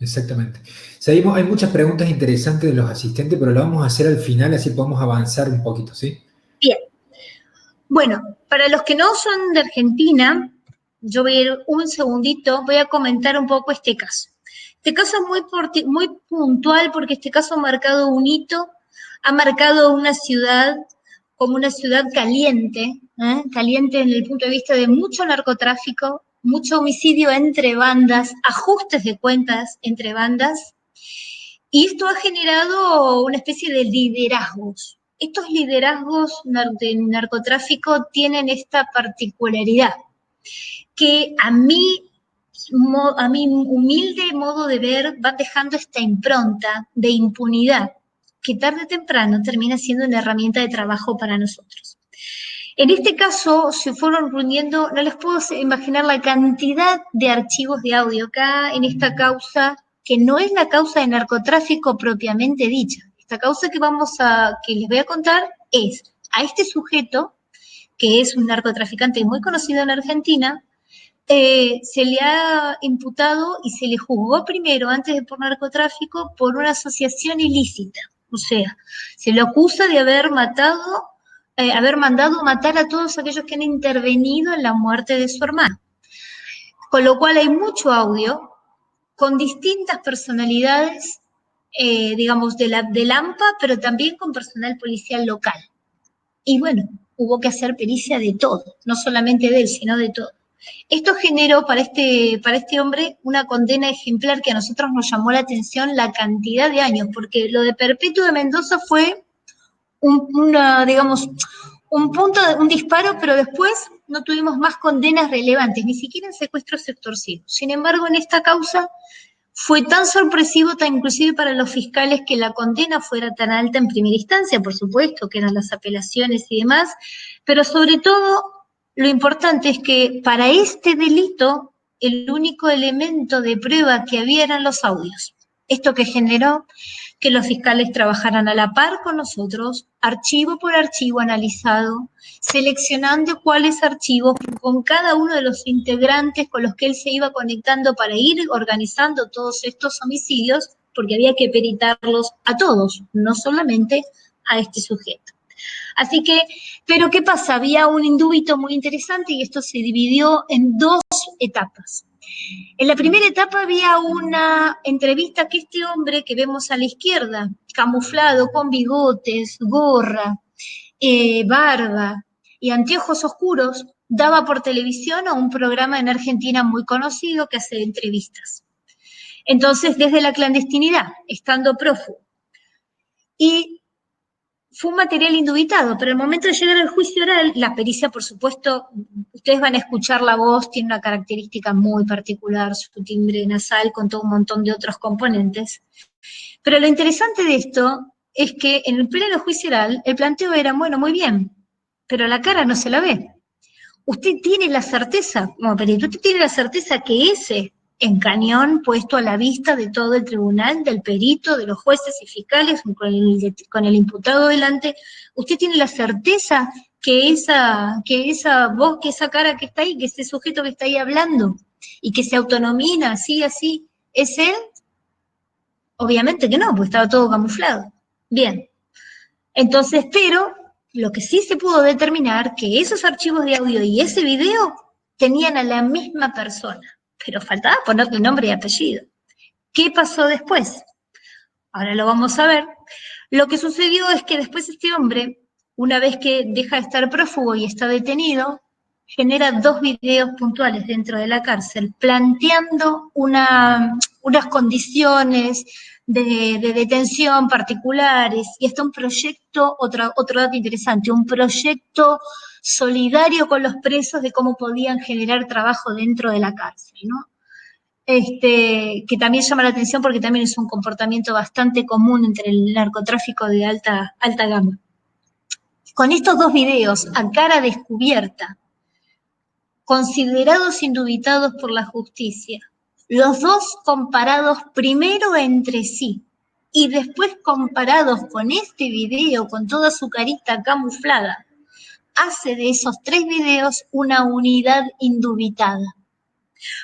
Speaker 1: Exactamente. Seguimos, hay muchas preguntas interesantes de los asistentes, pero lo vamos a hacer al final, así podemos avanzar un poquito, ¿sí?
Speaker 2: Bien. Bueno, para los que no son de Argentina, yo voy a ir un segundito, voy a comentar un poco este caso. Este caso es muy puntual porque este caso ha marcado un hito, ha marcado una ciudad como una ciudad caliente, caliente en el punto de vista de mucho narcotráfico, mucho homicidio entre bandas, ajustes de cuentas entre bandas, y esto ha generado una especie de liderazgos. Estos liderazgos de narcotráfico tienen esta particularidad, que a mi humilde modo de ver, van dejando esta impronta de impunidad, que tarde o temprano termina siendo una herramienta de trabajo para nosotros. En este caso se fueron reuniendo, no les puedo imaginar la cantidad de archivos de audio acá en esta causa, que no es la causa de narcotráfico propiamente dicha. Esta causa que les voy a contar es a este sujeto, que es un narcotraficante muy conocido en Argentina, se le ha imputado y se le juzgó primero, antes de por narcotráfico, por una asociación ilícita. O sea, se le acusa de haber mandado matar a todos aquellos que han intervenido en la muerte de su hermano. Con lo cual hay mucho audio con distintas personalidades, digamos, del AMPA, pero también con personal policial local. Y bueno, hubo que hacer pericia de todo, no solamente de él, sino de todo. Esto generó para este hombre una condena ejemplar que a nosotros nos llamó la atención la cantidad de años, porque lo de Perpetuo de Mendoza fue un disparo, pero después no tuvimos más condenas relevantes, ni siquiera en secuestros extorsivos. Sin embargo, en esta causa fue tan sorpresivo, tan inclusive para los fiscales, que la condena fuera tan alta en primera instancia, por supuesto, que eran las apelaciones y demás, pero sobre todo lo importante es que para este delito el único elemento de prueba que había eran los audios. Esto que generó que los fiscales trabajaran a la par con nosotros, archivo por archivo analizado, seleccionando cuáles archivos con cada uno de los integrantes con los que él se iba conectando para ir organizando todos estos homicidios, porque había que peritarlos a todos, no solamente a este sujeto. Así que, pero ¿qué pasa? Había un indubito muy interesante y esto se dividió en dos etapas. En la primera etapa había una entrevista que este hombre que vemos a la izquierda, camuflado, con bigotes, gorra, barba y anteojos oscuros, daba por televisión a un programa en Argentina muy conocido que hace entrevistas. Entonces, desde la clandestinidad, estando prófugo. Y fue un material indubitado, pero al momento de llegar al juicio oral, la pericia, por supuesto, ustedes van a escuchar la voz, tiene una característica muy particular, su timbre nasal, con todo un montón de otros componentes. Pero lo interesante de esto es que en el pleno juicio oral, el planteo era, bueno, muy bien, pero la cara no se la ve. Usted tiene la certeza, como perito, usted tiene la certeza que ese encañón puesto a la vista de todo el tribunal, del perito, de los jueces y fiscales, con el imputado delante, usted tiene la certeza que esa voz, que esa cara que está ahí, que ese sujeto que está ahí hablando, y que se autonomina así, ¿es él? Obviamente que no, porque estaba todo camuflado. Bien. Entonces, pero lo que sí se pudo determinar, que esos archivos de audio y ese video tenían a la misma persona, pero faltaba ponerle nombre y apellido. ¿Qué pasó después? Ahora lo vamos a ver. Lo que sucedió es que después este hombre una vez que deja de estar prófugo y está detenido, genera 2 videos puntuales dentro de la cárcel, planteando unas condiciones de detención particulares, y está un proyecto, otro dato interesante, un proyecto solidario con los presos de cómo podían generar trabajo dentro de la cárcel, ¿no? Que también llama la atención porque también es un comportamiento bastante común entre el narcotráfico de alta gama. Con estos 2 videos a cara descubierta, considerados indubitados por la justicia, los 2 comparados primero entre sí y después comparados con este video, con toda su carita camuflada, hace de esos 3 videos una unidad indubitada.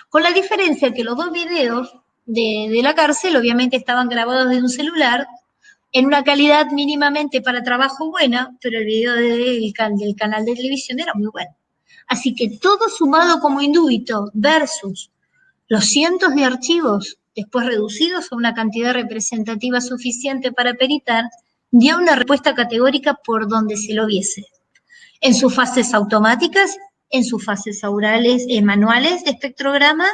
Speaker 2: Con la diferencia que los 2 videos de la cárcel obviamente estaban grabados de un celular en una calidad mínimamente para trabajo buena, pero el video del canal de televisión era muy bueno. Así que todo sumado como indubito versus los cientos de archivos después reducidos a una cantidad representativa suficiente para peritar, dio una respuesta categórica por donde se lo viese. En sus fases automáticas, en sus fases aurales, manuales de espectrograma,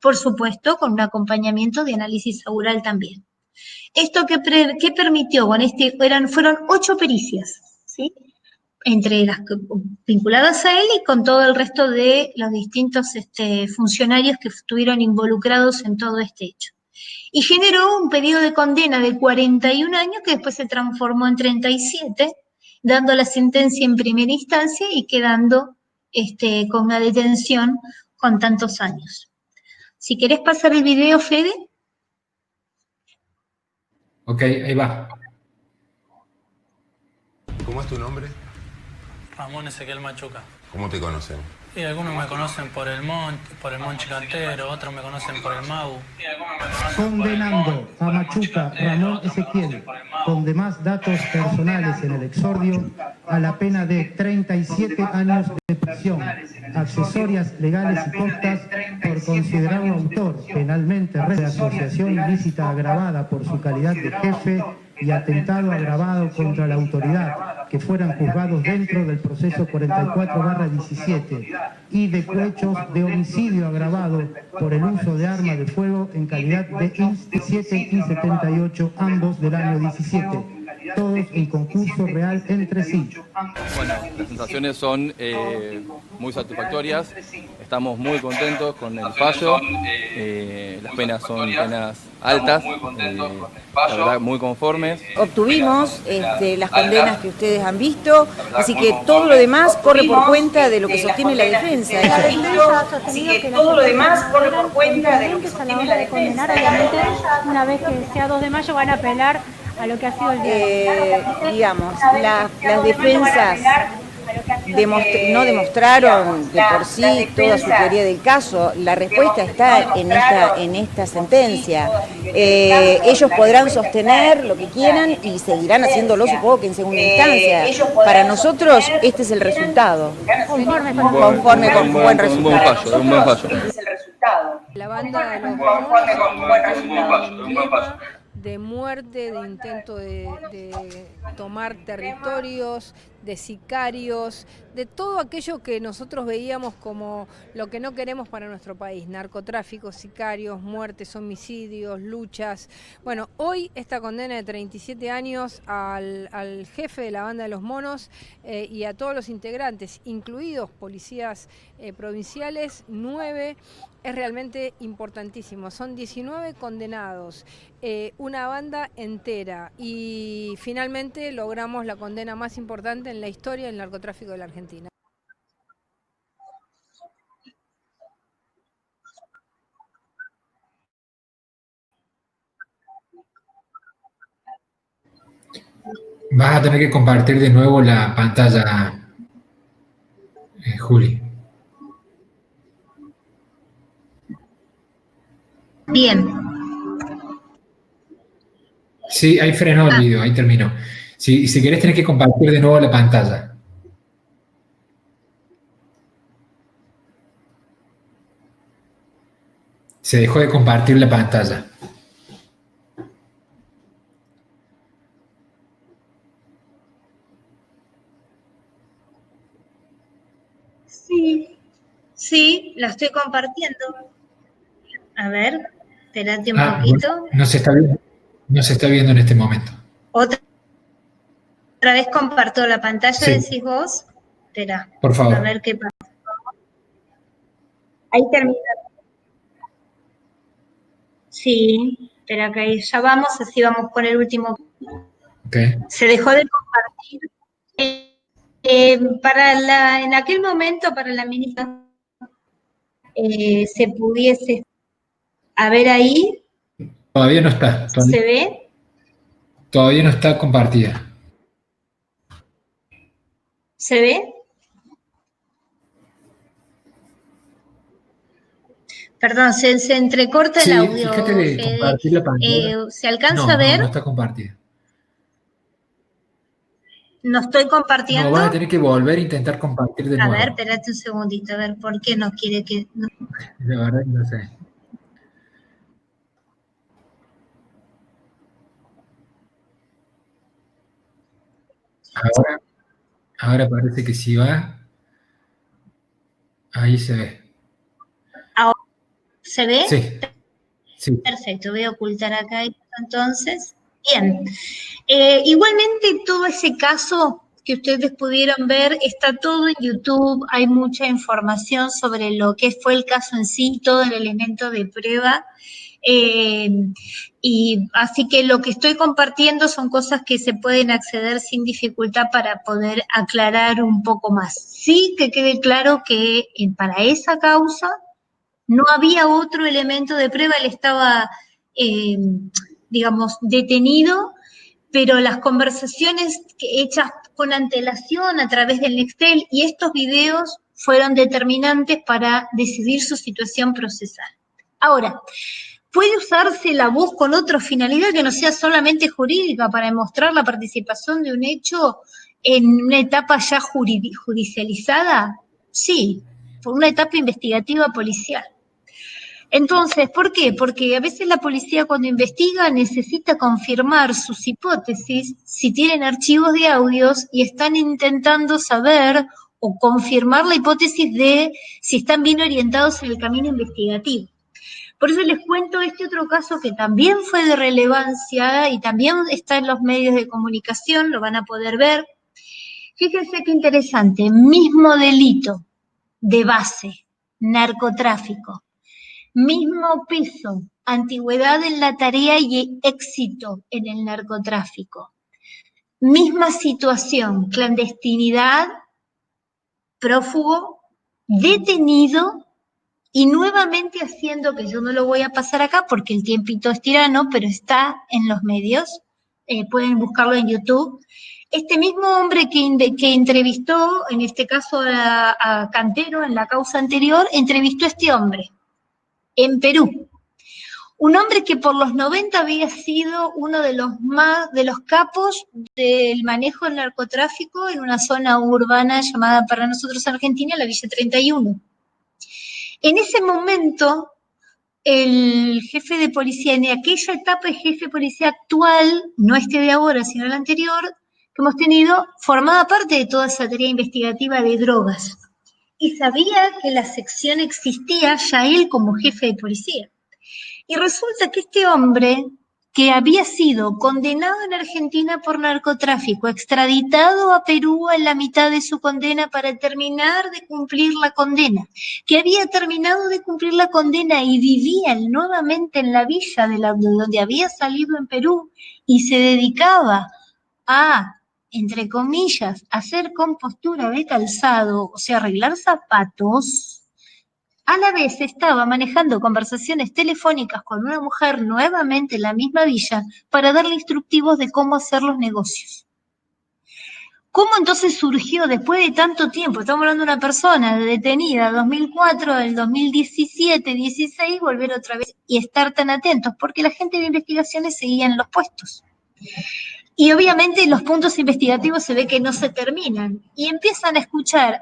Speaker 2: por supuesto, con un acompañamiento de análisis aural también. ¿Esto qué permitió? Bueno, fueron 8 pericias, ¿sí? Entre las vinculadas a él y con todo el resto de los distintos funcionarios que estuvieron involucrados en todo este hecho. Y generó un pedido de condena de 41 años que después se transformó en 37, dando la sentencia en primera instancia y quedando con una detención con tantos años. Si querés pasar el video, Fede.
Speaker 1: Ok, ahí va.
Speaker 3: ¿Cómo es tu nombre?
Speaker 4: Ramón Ezequiel Machuca.
Speaker 3: ¿Cómo te conocen?
Speaker 4: Y algunos me conocen por el Monchi Cantero, otros me conocen por el Mau.
Speaker 5: Condenando a Machuca Ramón Ezequiel, con demás datos personales en el exordio, a la pena de 37 años de prisión, accesorias legales y costas por considerarlo autor penalmente de asociación ilícita agravada por su calidad de jefe y atentado agravado contra la autoridad, que fueran juzgados dentro del proceso 44/17, y de hechos de homicidio agravado por el uso de arma de fuego en calidad de INS 7 y 78, ambos del año 17, todos en concurso real entre sí.
Speaker 6: Bueno, las sensaciones son muy satisfactorias, estamos muy contentos con el fallo, las penas son penas altas, la verdad muy conformes.
Speaker 7: Obtuvimos las condenas que ustedes han visto, así que todo lo demás corre por cuenta de lo que sostiene la defensa.
Speaker 8: Así que todo lo demás corre por cuenta de lo que sostiene la defensa.
Speaker 9: Obviamente, una vez que sea 2 de mayo van a apelar a lo que ha sido el día.
Speaker 7: Digamos, las defensas no demostraron de por sí toda su teoría del caso. La respuesta está en esta sentencia. Ellos podrán sostener lo que quieran y seguirán haciéndolo, supongo que en segunda instancia. Para nosotros este es el resultado. Conforme con un buen resultado.
Speaker 6: Un buen fallo.
Speaker 8: Este es el resultado.
Speaker 10: La banda de los
Speaker 8: Conforme con un buen resultado.
Speaker 10: de muerte, de intento de tomar territorios, de sicarios, de todo aquello que nosotros veíamos como lo que no queremos para nuestro país: narcotráfico, sicarios, muertes, homicidios, luchas. Bueno, hoy esta condena de 37 años al jefe de la banda de los monos y a todos los integrantes, incluidos policías provinciales, 9, es realmente importantísimo. Son 19 condenados, una banda entera, y finalmente logramos la condena más importante en la historia del narcotráfico de la Argentina.
Speaker 1: Vas a tener que compartir de nuevo la pantalla, Juli.
Speaker 2: Bien.
Speaker 1: Sí, ahí frenó el video, ahí terminó. Si querés tenés que compartir de nuevo la pantalla. Se dejó de compartir la pantalla.
Speaker 2: Sí, la estoy compartiendo. A ver, espérate un
Speaker 1: Bueno,
Speaker 2: poquito.
Speaker 1: no se está viendo en este momento.
Speaker 2: Otra vez comparto la pantalla,
Speaker 1: Sí.
Speaker 2: decís vos. Espera,
Speaker 1: Por favor.
Speaker 2: a ver qué pasa. Ahí termina. Sí, espera que ahí ya vamos, así vamos con el último.
Speaker 1: Okay.
Speaker 2: Se dejó de compartir. En aquel momento, para la ministra, se pudiese, a ver ahí.
Speaker 1: Todavía no está.
Speaker 2: ¿Se ve?
Speaker 1: Todavía no está compartida.
Speaker 2: ¿Se ve? Perdón, se entrecorta el audio.
Speaker 1: Fíjate de compartir la pantalla.
Speaker 2: ¿Se alcanza a ver?
Speaker 1: No está compartida.
Speaker 2: ¿No estoy compartiendo?
Speaker 1: No, vas a tener que volver a intentar compartir de nuevo.
Speaker 2: A ver, espérate un segundito, a ver, ¿por qué no quiere que...? No.
Speaker 1: La verdad que no sé. Ahora parece que sí va. Ahí se ve.
Speaker 2: Ahora, ¿se ve?
Speaker 1: Sí.
Speaker 2: Perfecto, voy a ocultar acá entonces. Bien. Igualmente todo ese caso que ustedes pudieron ver está todo en YouTube, hay mucha información sobre lo que fue el caso en sí, todo el elemento de prueba. Y así que lo que estoy compartiendo son cosas que se pueden acceder sin dificultad para poder aclarar un poco más. Sí que quede claro que para esa causa no había otro elemento de prueba, él estaba, digamos, detenido, pero las conversaciones hechas con antelación a través del Nextel y estos videos fueron determinantes para decidir su situación procesal. Ahora, ¿puede usarse la voz con otra finalidad que no sea solamente jurídica para demostrar la participación de un hecho en una etapa ya judicializada? Sí, por una etapa investigativa policial. Entonces, ¿por qué? Porque a veces la policía cuando investiga necesita confirmar sus hipótesis si tienen archivos de audios y están intentando saber o confirmar la hipótesis de si están bien orientados en el camino investigativo. Por eso les cuento este otro caso que también fue de relevancia y también está en los medios de comunicación, lo van a poder ver. Fíjense qué interesante, mismo delito de base, narcotráfico. Mismo piso, antigüedad en la tarea y éxito en el narcotráfico. Misma situación, clandestinidad, prófugo, detenido y nuevamente haciendo, que yo no lo voy a pasar acá porque el tiempito es tirano, pero está en los medios, pueden buscarlo en YouTube. Este mismo hombre que entrevistó, en este caso a Cantero, en la causa anterior, entrevistó a este hombre en Perú. Un hombre que por los 90 había sido uno de los capos del manejo del narcotráfico en una zona urbana llamada para nosotros en Argentina la Villa 31. En ese momento, el jefe de policía, en aquella etapa el jefe de policía actual, no este de ahora, sino el anterior, que hemos tenido, formaba parte de toda esa tarea investigativa de drogas. Y sabía que la sección existía ya él como jefe de policía. Y resulta que este hombre, que había sido condenado en Argentina por narcotráfico, extraditado a Perú en la mitad de su condena para terminar de cumplir la condena, que había terminado de cumplir la condena y vivía nuevamente en la villa de donde había salido en Perú y se dedicaba a, entre comillas, hacer compostura de calzado, o sea, arreglar zapatos, a la vez estaba manejando conversaciones telefónicas con una mujer nuevamente en la misma villa para darle instructivos de cómo hacer los negocios. ¿Cómo entonces surgió después de tanto tiempo? Estamos hablando de una persona detenida en 2004, del 2017, 16, volver otra vez y estar tan atentos, porque la gente de investigaciones seguía en los puestos. Y obviamente los puntos investigativos se ve que no se terminan y empiezan a escuchar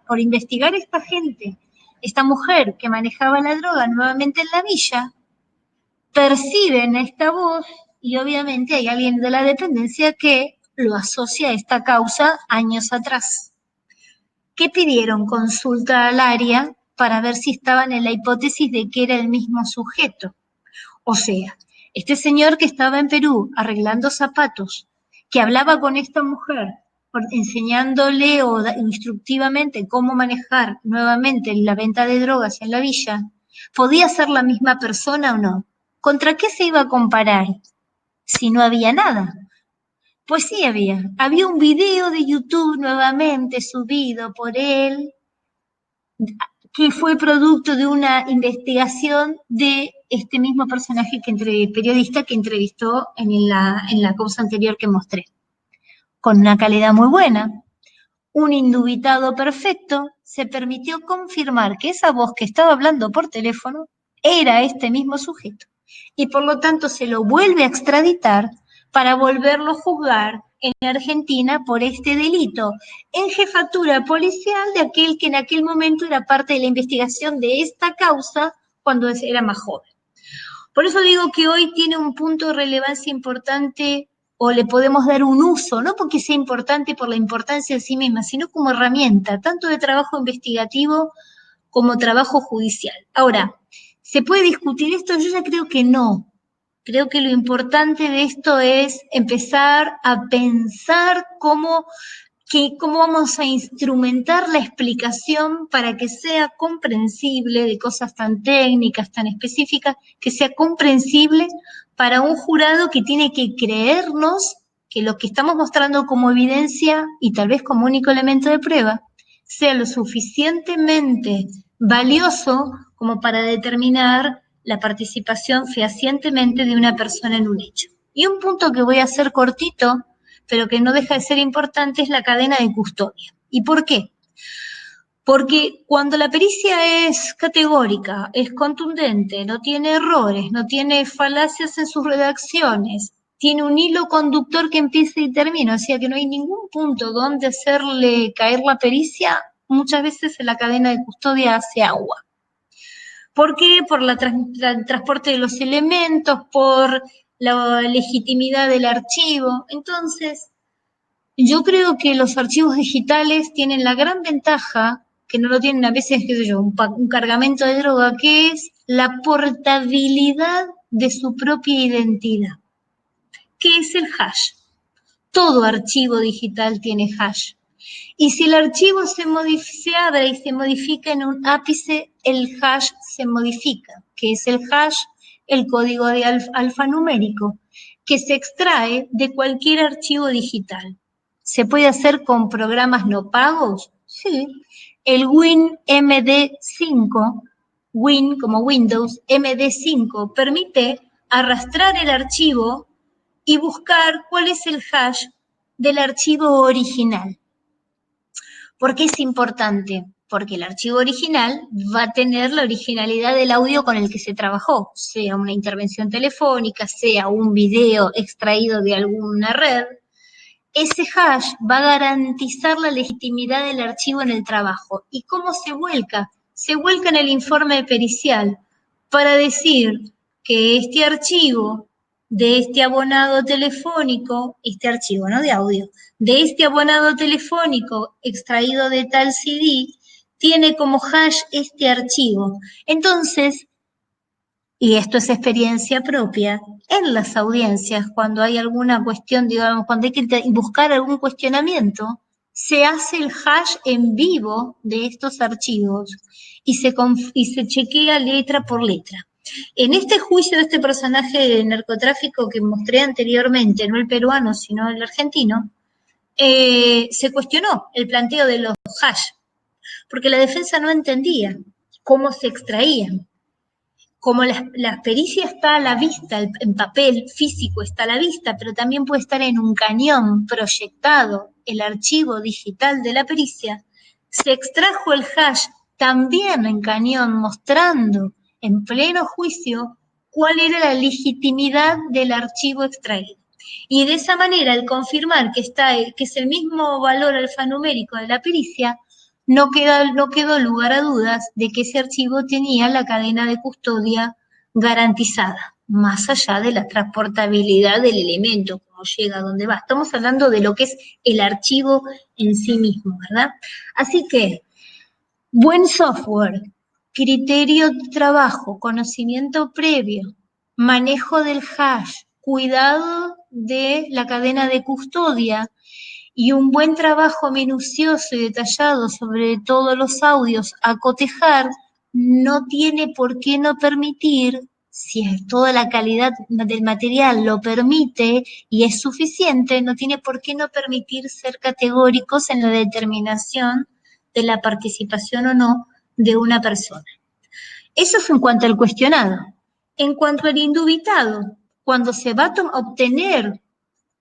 Speaker 2: por investigar esta gente, esta mujer que manejaba la droga nuevamente en la villa, perciben esta voz y obviamente hay alguien de la dependencia que lo asocia a esta causa años atrás. ¿Qué pidieron? Consulta al área para ver si estaban en la hipótesis de que era el mismo sujeto. O sea, este señor que estaba en Perú arreglando zapatos, que hablaba con esta mujer, enseñándole o instructivamente cómo manejar nuevamente la venta de drogas en la villa, ¿podía ser la misma persona o no? ¿Contra qué se iba a comparar si no había nada? Pues sí había. Había un video de YouTube nuevamente subido por él, que fue producto de una investigación de este mismo personaje periodista que entrevistó en la causa anterior que mostré. Con una calidad muy buena, un indubitado perfecto, se permitió confirmar que esa voz que estaba hablando por teléfono era este mismo sujeto. Y por lo tanto se lo vuelve a extraditar para volverlo a juzgar en Argentina por este delito en jefatura policial de aquel que en aquel momento era parte de la investigación de esta causa cuando era más joven. Por eso digo que hoy tiene un punto de relevancia importante, o le podemos dar un uso, no porque sea importante por la importancia en sí misma, sino como herramienta, tanto de trabajo investigativo como trabajo judicial. Ahora, ¿se puede discutir esto? Yo ya creo que no. Creo que lo importante de esto es empezar a pensar cómo vamos a instrumentar la explicación para que sea comprensible de cosas tan técnicas, tan específicas, que sea comprensible para un jurado que tiene que creernos que lo que estamos mostrando como evidencia y tal vez como único elemento de prueba sea lo suficientemente valioso como para determinar la participación fehacientemente de una persona en un hecho. Y un punto que voy a hacer cortito, pero que no deja de ser importante, es la cadena de custodia. ¿Y por qué? Porque cuando la pericia es categórica, es contundente, no tiene errores, no tiene falacias en sus redacciones, tiene un hilo conductor que empieza y termina, o sea que no hay ningún punto donde hacerle caer la pericia, muchas veces en la cadena de custodia hace agua. ¿Por qué? Por el transporte de los elementos, por la legitimidad del archivo. Entonces, yo creo que los archivos digitales tienen la gran ventaja, que no lo tienen a veces, qué sé yo, un cargamento de droga, que es la portabilidad de su propia identidad. ¿Qué es el hash? Todo archivo digital tiene hash. Y si el archivo se abre y se modifica en un ápice, el hash se modifica. ¿Qué es el hash? El código de alfanumérico, que se extrae de cualquier archivo digital. ¿Se puede hacer con programas no pagos? Sí. El WinMD5, Win como Windows, MD5, permite arrastrar el archivo y buscar cuál es el hash del archivo original. ¿Por qué es importante? Porque el archivo original va a tener la originalidad del audio con el que se trabajó, sea una intervención telefónica, sea un video extraído de alguna red. Ese hash va a garantizar la legitimidad del archivo en el trabajo. ¿Y cómo se vuelca? Se vuelca en el informe pericial para decir que este archivo de este abonado telefónico, este archivo, no de audio, de este abonado telefónico extraído de tal CD, tiene como hash este archivo. Entonces, y esto es experiencia propia, en las audiencias, cuando hay alguna cuestión, digamos, cuando hay que buscar algún cuestionamiento, se hace el hash en vivo de estos archivos y se chequea letra por letra. En este juicio de este personaje de narcotráfico que mostré anteriormente, no el peruano, sino el argentino, se cuestionó el planteo de los hash, porque la defensa no entendía cómo se extraían. Como la pericia está a la vista, en papel físico está a la vista, pero también puede estar en un cañón proyectado el archivo digital de la pericia, se extrajo el hash también en cañón, mostrando en pleno juicio cuál era la legitimidad del archivo extraído. Y de esa manera, al confirmar que es el mismo valor alfanumérico de la pericia, no quedó lugar a dudas de que ese archivo tenía la cadena de custodia garantizada, más allá de la transportabilidad del elemento, como llega, a dónde va. Estamos hablando de lo que es el archivo en sí mismo, ¿verdad? Así que, buen software, criterio de trabajo, conocimiento previo, manejo del hash, cuidado de la cadena de custodia y un buen trabajo minucioso y detallado sobre todos los audios a cotejar, no tiene por qué no permitir, si toda la calidad del material lo permite y es suficiente, no tiene por qué no permitir ser categóricos en la determinación de la participación o no de una persona. Eso es en cuanto al cuestionado. En cuanto al indubitado, cuando se va a obtener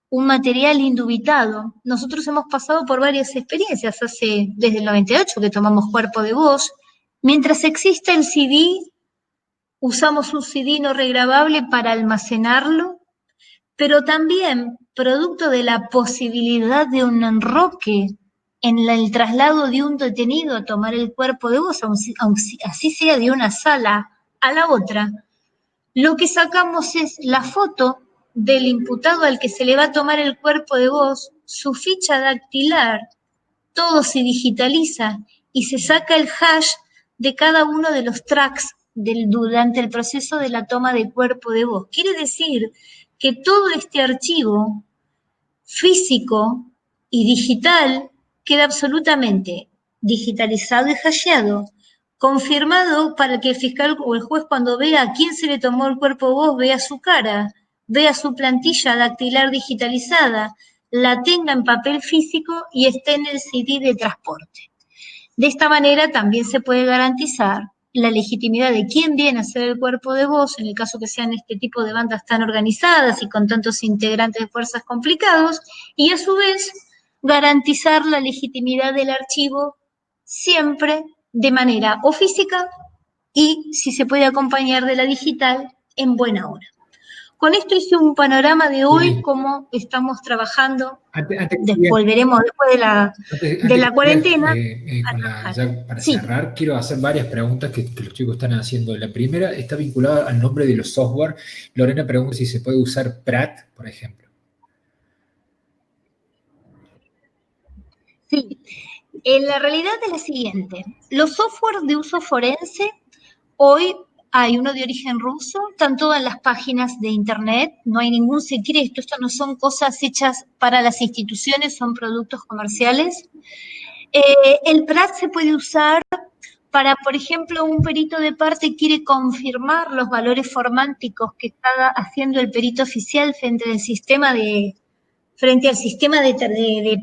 Speaker 2: un material indubitado, nosotros hemos pasado por varias experiencias, desde el 98 que tomamos cuerpo de voz. Mientras exista el CD, usamos un CD no regrabable para almacenarlo, pero también, producto de la posibilidad de un enroque en el traslado de un detenido a tomar el cuerpo de voz, aunque así sea de una sala a la otra, lo que sacamos es la foto del imputado al que se le va a tomar el cuerpo de voz, su ficha dactilar, todo se digitaliza y se saca el hash de cada uno de los tracks durante el proceso de la toma de cuerpo de voz. Quiere decir que todo este archivo físico y digital queda absolutamente digitalizado y hasheado, confirmado para que el fiscal o el juez cuando vea a quién se le tomó el cuerpo de voz, vea su cara, vea su plantilla dactilar digitalizada, la tenga en papel físico y esté en el CD de transporte. De esta manera también se puede garantizar la legitimidad de quién viene a hacer el cuerpo de voz, en el caso que sean este tipo de bandas tan organizadas y con tantos integrantes de fuerzas complicados, y a su vez garantizar la legitimidad del archivo siempre de manera o física y, si se puede acompañar de la digital, en buena hora. Con esto hice un panorama de hoy, cómo estamos trabajando. Volveremos después de la cuarentena.
Speaker 1: Ya para cerrar, quiero hacer varias preguntas que los chicos están haciendo. La primera está vinculada al nombre de los software. Lorena pregunta si se puede usar Pratt, por ejemplo.
Speaker 2: Sí, la realidad es la siguiente. Los software de uso forense, hoy hay uno de origen ruso, están todas en las páginas de internet, no hay ningún secreto, esto no son cosas hechas para las instituciones, son productos comerciales. El PRAT se puede usar para, por ejemplo, un perito de parte quiere confirmar los valores formánticos que está haciendo el perito oficial frente al sistema de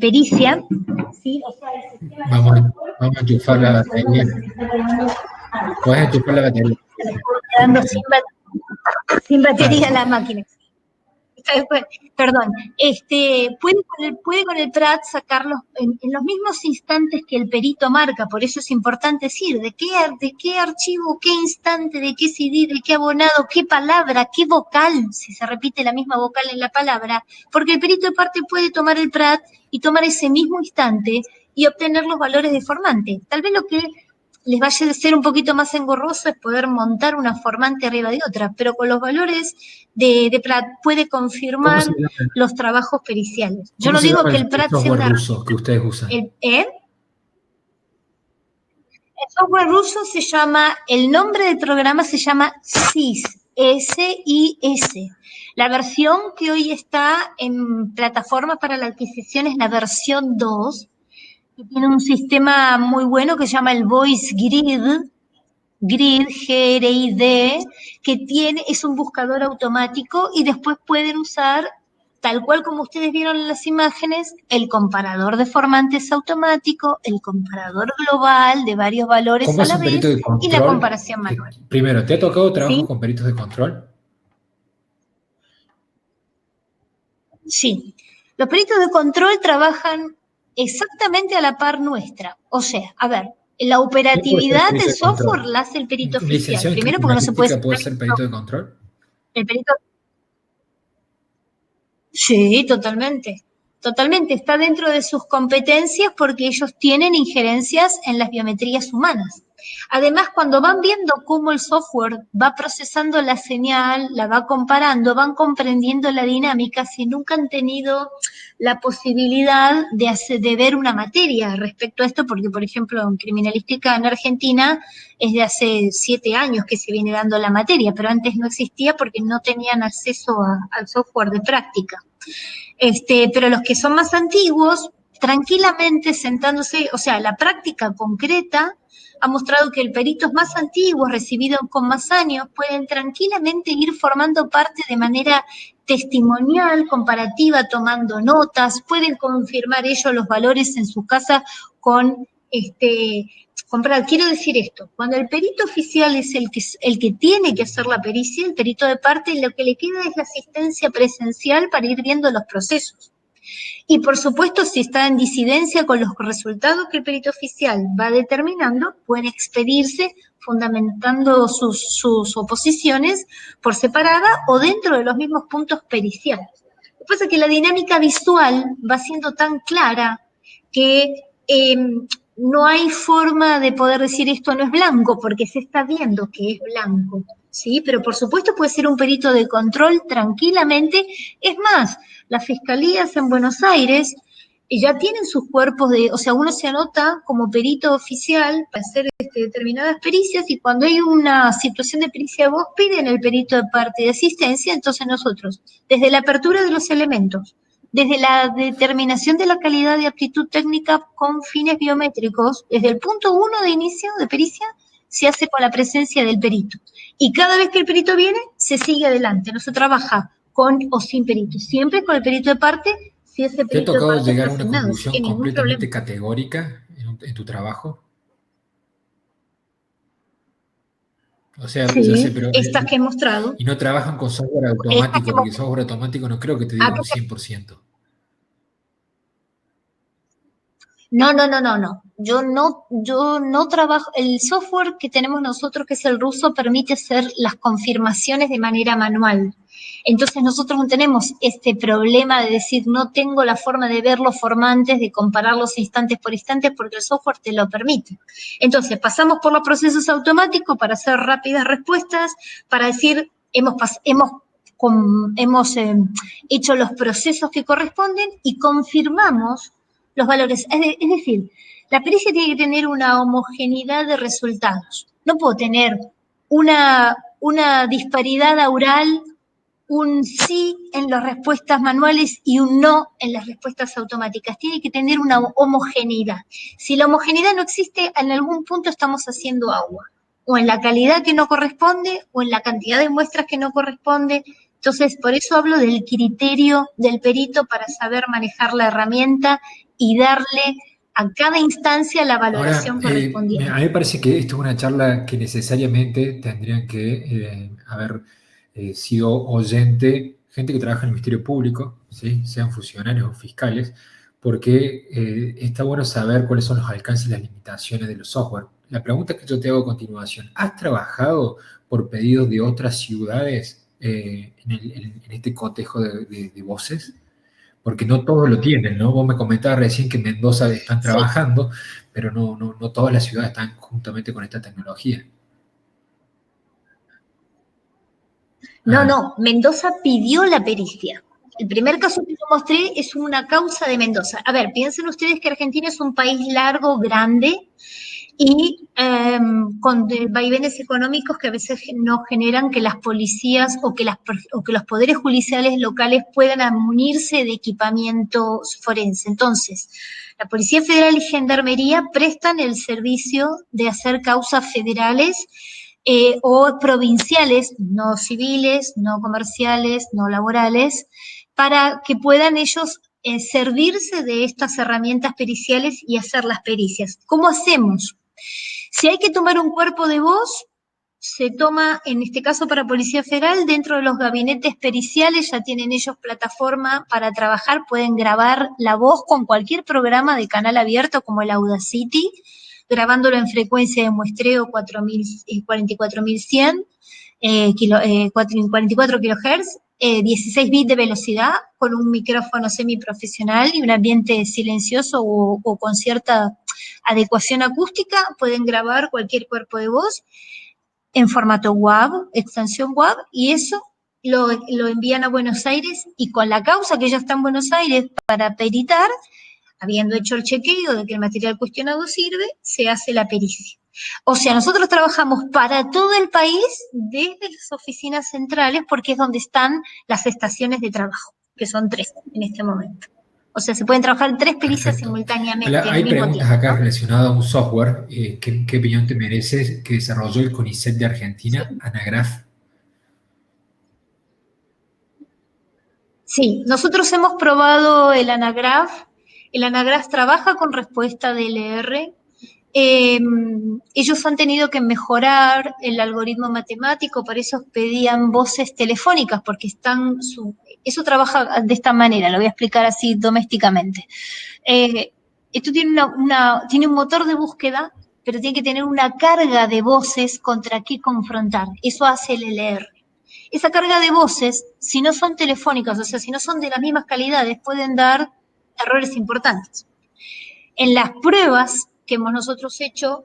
Speaker 2: pericia. ¿Sí? O sea, el sistema
Speaker 1: vamos a enchufar la batería. Puedes enchufar la batería.
Speaker 2: Quedando sin batería la máquina. Perdón, puede con el PRAT sacarlos en los mismos instantes que el perito marca, por eso es importante decir de qué archivo, qué instante, de qué CD, de qué abonado, qué palabra, qué vocal, si se repite la misma vocal en la palabra, porque el perito de parte puede tomar el PRAT y tomar ese mismo instante y obtener los valores de formante. Tal vez lo que les vaya a ser un poquito más engorroso es poder montar una formante arriba de otra, pero con los valores de PRAT puede confirmar los trabajos periciales. Yo no digo que el PRAT sea una...
Speaker 1: ruso que ustedes usan.
Speaker 2: El software ruso se llama, el nombre del programa se llama SIS, S-I-S. La versión que hoy está en plataforma para la adquisición es la versión 2, que tiene un sistema muy bueno que se llama el Voice Grid, G-R-I-D, que es un buscador automático y después pueden usar, tal cual como ustedes vieron en las imágenes, el comparador de formantes automático, el comparador global de varios valores a la vez y la comparación manual.
Speaker 1: Primero, ¿te ha tocado trabajo con peritos de control?
Speaker 2: Sí. Los peritos de control trabajan exactamente a la par nuestra. O sea, a ver, la operatividad del software la hace el perito oficial. Primero porque no se puede...
Speaker 1: ¿Puede ser perito de control?
Speaker 2: El perito... Sí, totalmente. Totalmente. Está dentro de sus competencias porque ellos tienen injerencias en las biometrías humanas. Además, cuando van viendo cómo el software va procesando la señal, la va comparando, van comprendiendo la dinámica, si nunca han tenido la posibilidad de ver una materia respecto a esto, porque, por ejemplo, en criminalística en Argentina es de hace 7 años que se viene dando la materia, pero antes no existía porque no tenían acceso al software de práctica. Pero los que son más antiguos, tranquilamente sentándose, o sea, la práctica concreta ha mostrado que el peritos más antiguos, recibidos con más años, pueden tranquilamente ir formando parte de manera testimonial, comparativa, tomando notas, pueden confirmar ellos los valores en su casa con comprar. Quiero decir esto, cuando el perito oficial es el que tiene que hacer la pericia, el perito de parte, lo que le queda es la asistencia presencial para ir viendo los procesos. Y por supuesto, si está en disidencia con los resultados que el perito oficial va determinando, puede expedirse fundamentando sus oposiciones por separada o dentro de los mismos puntos periciales. Lo que pasa es que la dinámica visual va siendo tan clara que no hay forma de poder decir esto no es blanco, porque se está viendo que es blanco, ¿sí? Pero por supuesto puede ser un perito de control tranquilamente. Es más, las fiscalías en Buenos Aires ya tienen sus cuerpos o sea, uno se anota como perito oficial para hacer determinadas pericias, y cuando hay una situación de pericia vos piden el perito de parte de asistencia. Entonces nosotros, desde la apertura de los elementos, desde la determinación de la calidad de aptitud técnica con fines biométricos, desde el punto 1 de inicio de pericia, se hace con la presencia del perito. Y cada vez que el perito viene, se sigue adelante. No se trabaja con o sin perito, siempre con el perito de parte, si ese perito
Speaker 1: ¿Te ha tocado
Speaker 2: de parte
Speaker 1: llegar a
Speaker 2: está
Speaker 1: una
Speaker 2: asignado,
Speaker 1: conclusión
Speaker 2: sin ningún
Speaker 1: completamente
Speaker 2: problema.
Speaker 1: categórica en tu trabajo? O sea, ya sé,
Speaker 2: Sí,
Speaker 1: pero...
Speaker 2: estas que he mostrado.
Speaker 1: Y no trabajan con software automático, porque software automático no creo que te diga un 100%.
Speaker 2: No. Yo no trabajo. El software que tenemos nosotros, que es el ruso, permite hacer las confirmaciones de manera manual. Entonces nosotros no tenemos este problema de decir no tengo la forma de ver los formantes, de compararlos instantes por instantes, porque el software te lo permite. Entonces pasamos por los procesos automáticos para hacer rápidas respuestas, para decir hemos hecho los procesos que corresponden y confirmamos los valores. Es decir, la pericia tiene que tener una homogeneidad de resultados. No puedo tener una disparidad aural, un sí en las respuestas manuales y un no en las respuestas automáticas. Tiene que tener una homogeneidad. Si la homogeneidad no existe, en algún punto estamos haciendo agua. O en la calidad que no corresponde, o en la cantidad de muestras que no corresponde. Entonces, por eso hablo del criterio del perito para saber manejar la herramienta y darle a cada instancia la valoración correspondiente.
Speaker 1: A mí me parece que esto es una charla que necesariamente tendrían que haber sido oyente gente que trabaja en el Ministerio Público, ¿sí? Sean funcionarios o fiscales, porque está bueno saber cuáles son los alcances y las limitaciones de los software. La pregunta que yo te hago a continuación: ¿has trabajado por pedidos de otras ciudades en este cotejo de voces? Porque no todos lo tienen, ¿no? Vos me comentabas recién que en Mendoza están trabajando, pero no todas las ciudades están juntamente con esta tecnología.
Speaker 2: No, Mendoza pidió la pericia. El primer caso que yo mostré es una causa de Mendoza. A ver, piensen ustedes que Argentina es un país largo, grande, y con vaivenes económicos que a veces no generan que las policías o que los poderes judiciales locales puedan munirse de equipamiento forense. Entonces, la Policía Federal y Gendarmería prestan el servicio de hacer causas federales o provinciales, no civiles, no comerciales, no laborales, para que puedan ellos servirse de estas herramientas periciales y hacer las pericias. ¿Cómo hacemos? Si hay que tomar un cuerpo de voz, se toma, en este caso para Policía Federal, dentro de los gabinetes periciales, ya tienen ellos plataforma para trabajar, pueden grabar la voz con cualquier programa de canal abierto como el Audacity, grabándolo en frecuencia de muestreo 44.100, 44 kHz, 16 bits de velocidad, con un micrófono semiprofesional y un ambiente silencioso o con cierta adecuación acústica, pueden grabar cualquier cuerpo de voz en formato WAV, extensión WAV, y eso lo envían a Buenos Aires, y con la causa que ya está en Buenos Aires para peritar, habiendo hecho el chequeo de que el material cuestionado sirve, se hace la pericia. O sea, nosotros trabajamos para todo el país desde las oficinas centrales, porque es donde están las estaciones de trabajo, que son 3 en este momento. O sea, se pueden trabajar 3 pericias simultáneamente.
Speaker 1: Hay preguntas acá relacionadas a un software. ¿Qué opinión te merece que desarrolló el CONICET de Argentina, Anagraph?
Speaker 2: Sí, nosotros hemos probado el Anagraph. El Anagraph trabaja con respuesta DLR. Ellos han tenido que mejorar el algoritmo matemático, por eso pedían voces telefónicas, porque eso trabaja de esta manera, lo voy a explicar así domésticamente. Esto tiene un motor de búsqueda, pero tiene que tener una carga de voces contra qué confrontar. Eso hace el LR. Esa carga de voces, si no son telefónicas, o sea, si no son de las mismas calidades, pueden dar errores importantes. En las pruebas que hemos nosotros hecho,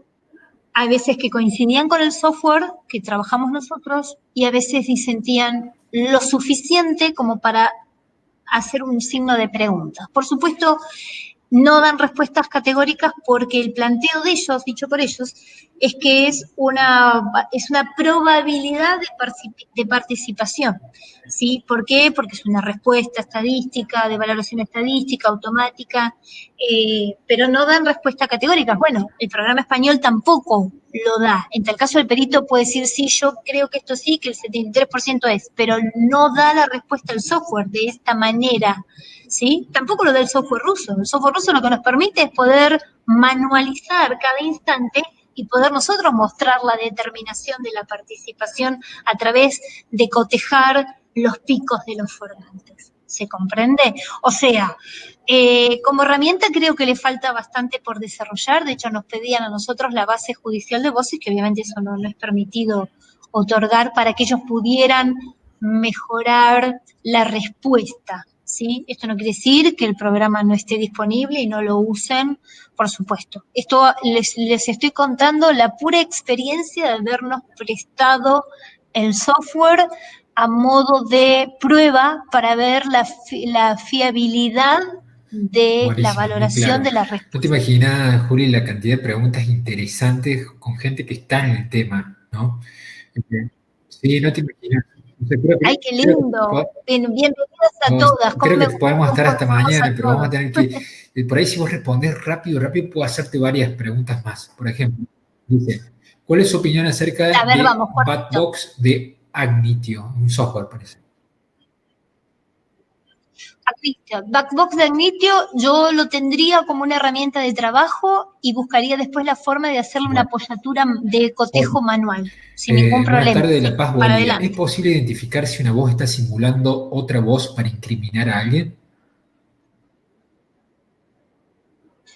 Speaker 2: hay veces que coincidían con el software que trabajamos nosotros y a veces disentían lo suficiente como para hacer un signo de pregunta. Por supuesto, no dan respuestas categóricas porque el planteo de ellos, dicho por ellos, es que es una probabilidad de participación, ¿sí? ¿Por qué? Porque es una respuesta estadística, de valoración estadística, automática, pero no dan respuesta categóricas. Bueno, el programa español tampoco lo da. En tal caso, el perito puede decir, sí, yo creo que esto sí, que el 73% es, pero no da la respuesta al software de esta manera, ¿sí? Tampoco lo da el software ruso. El software ruso lo que nos permite es poder manualizar cada instante y poder nosotros mostrar la determinación de la participación a través de cotejar los picos de los formantes. ¿Se comprende? O sea, como herramienta creo que le falta bastante por desarrollar. De hecho, nos pedían a nosotros la base judicial de voces, que obviamente eso no es permitido otorgar para que ellos pudieran mejorar la respuesta, ¿sí? Esto no quiere decir que el programa no esté disponible y no lo usen, por supuesto. Esto les estoy contando la pura experiencia de habernos prestado el software a modo de prueba para ver la fiabilidad de la valoración de la respuesta.
Speaker 1: No te imaginas, Juli, la cantidad de preguntas interesantes con gente que está en el tema, ¿no? Sí, no te imaginas.
Speaker 2: ¡Ay, qué lindo! Bienvenidas a todas.
Speaker 1: Creo que podemos estar hasta mañana, pero vamos a tener que... Por ahí, si vos respondés rápido, puedo hacerte varias preguntas más. Por ejemplo, dice, ¿cuál es su opinión acerca de Backbox de Agnitio? Un software, parece.
Speaker 2: Backbox de Agnitio yo lo tendría como una herramienta de trabajo y buscaría después la forma de hacerle una apoyatura de cotejo manual, sin ningún problema.
Speaker 1: Buenas tardes de La Paz, Bolivia. ¿Es posible identificar si una voz está simulando otra voz para incriminar a alguien?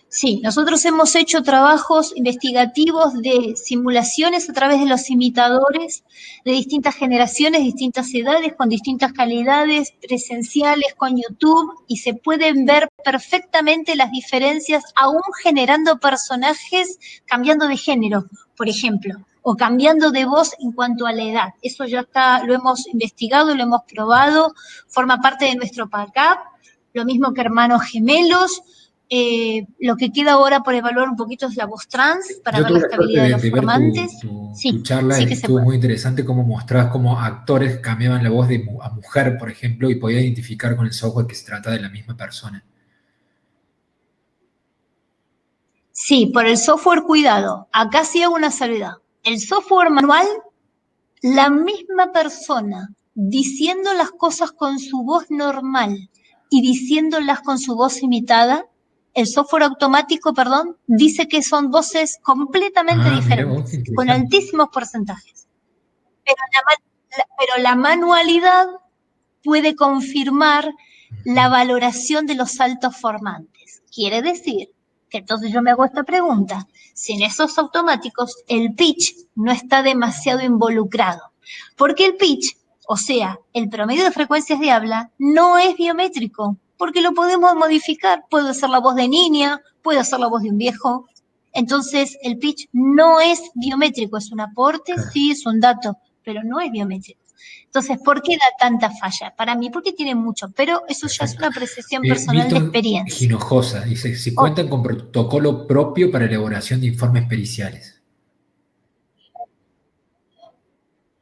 Speaker 2: Sí, nosotros hemos hecho trabajos investigativos de simulaciones a través de los imitadores de distintas generaciones, distintas edades, con distintas calidades, presenciales, con YouTube, y se pueden ver perfectamente las diferencias, aún generando personajes cambiando de género, por ejemplo, o cambiando de voz en cuanto a la edad. Eso ya está, lo hemos investigado, lo hemos probado, forma parte de nuestro backup, lo mismo que hermanos gemelos. Lo que queda ahora por evaluar un poquito es la voz trans para ver la estabilidad de los formantes.
Speaker 1: Tu charla estuvo muy interesante, cómo mostrabas cómo actores cambiaban la voz a mujer, por ejemplo, y podía identificar con el software que se trata de la misma persona.
Speaker 2: Sí, por el software, cuidado. Acá sí hago una salvedad. El software manual, la misma persona diciendo las cosas con su voz normal y diciéndolas con su voz imitada, el software automático, dice que son voces completamente diferentes, con altísimos porcentajes. Pero la manualidad puede confirmar la valoración de los saltos formantes. Quiere decir que entonces yo me hago esta pregunta, si en esos automáticos el pitch no está demasiado involucrado. Porque el pitch O sea, el promedio de frecuencias de habla no es biométrico, porque lo podemos modificar. Puedo hacer la voz de niña, puedo hacer la voz de un viejo. Entonces, el pitch no es biométrico, es un aporte,
Speaker 1: Claro.
Speaker 2: sí, es un dato, pero no es biométrico. Entonces, ¿por qué da tanta falla? Para mí, porque tiene mucho, pero eso ya es
Speaker 1: Perfecto.
Speaker 2: una apreciación personal de
Speaker 1: Milton
Speaker 2: experiencia.
Speaker 1: Hinojosa dice, si cuentan con protocolo propio para elaboración de informes periciales.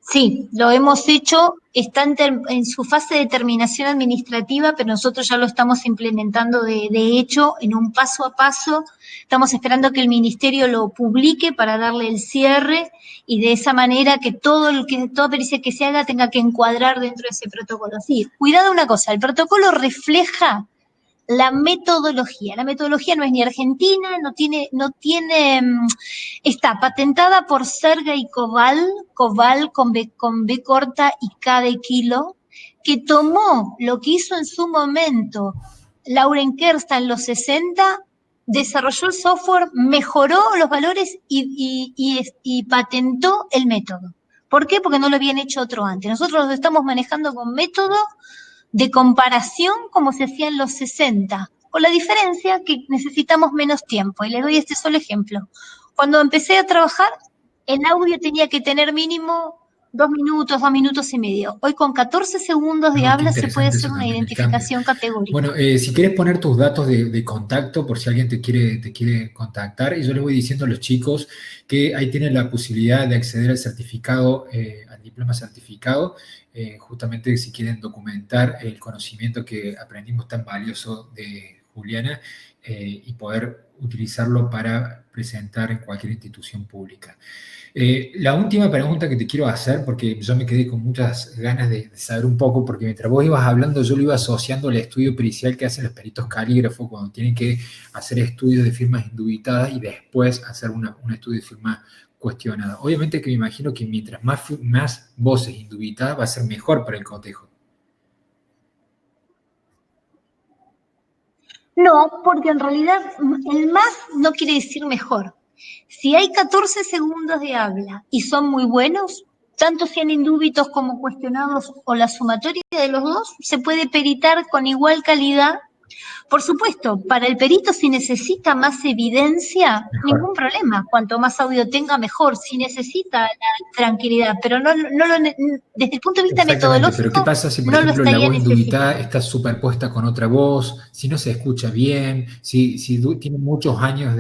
Speaker 2: Sí, lo hemos hecho, está en su fase de terminación administrativa, pero nosotros ya lo estamos implementando de hecho en un paso a paso. Estamos esperando que el ministerio lo publique para darle el cierre y de esa manera que toda pericia que se haga tenga que encuadrar dentro de ese protocolo. Sí, cuidado una cosa, el protocolo refleja la metodología. La metodología no es ni argentina, está patentada por Sergei Koval con B corta y K de kilo, que tomó lo que hizo en su momento Lauren Kersta en los 60, desarrolló el software, mejoró los valores y patentó el método. ¿Por qué? Porque no lo habían hecho otro antes. Nosotros lo estamos manejando con método de comparación como se hacía en los 60, con la diferencia que necesitamos menos tiempo. Y les doy este solo ejemplo. Cuando empecé a trabajar, el audio tenía que tener mínimo 2 minutos, 2 minutos y medio. Hoy con 14 segundos de habla se puede hacer una identificación categórica.
Speaker 1: Bueno, si quieres poner tus datos de contacto por si alguien te quiere contactar, y yo les voy diciendo a los chicos que ahí tienen la posibilidad de acceder al certificado, al diploma certificado, justamente si quieren documentar el conocimiento que aprendimos tan valioso de Juliana y poder utilizarlo para presentar en cualquier institución pública. La última pregunta que te quiero hacer, porque yo me quedé con muchas ganas de saber un poco, porque mientras vos ibas hablando yo lo iba asociando al estudio pericial que hacen los peritos calígrafos cuando tienen que hacer estudios de firmas indubitadas y después hacer un estudio de firma cuestionada. Obviamente que me imagino que mientras más voces indubitadas va a ser mejor para el cotejo.
Speaker 2: No, porque en realidad el más no quiere decir mejor. Si hay 14 segundos de habla y son muy buenos, tanto sean indúbitos como cuestionados o la sumatoria de los dos, se puede peritar con igual calidad. Por supuesto, para el perito si necesita más evidencia, mejor. Ningún problema. Cuanto más audio tenga, mejor. Si necesita la tranquilidad, pero desde el punto de vista metodológico,
Speaker 1: pero ¿qué pasa si, por ejemplo, la voz indubitada está superpuesta con otra voz, si no se escucha bien, si tiene muchos años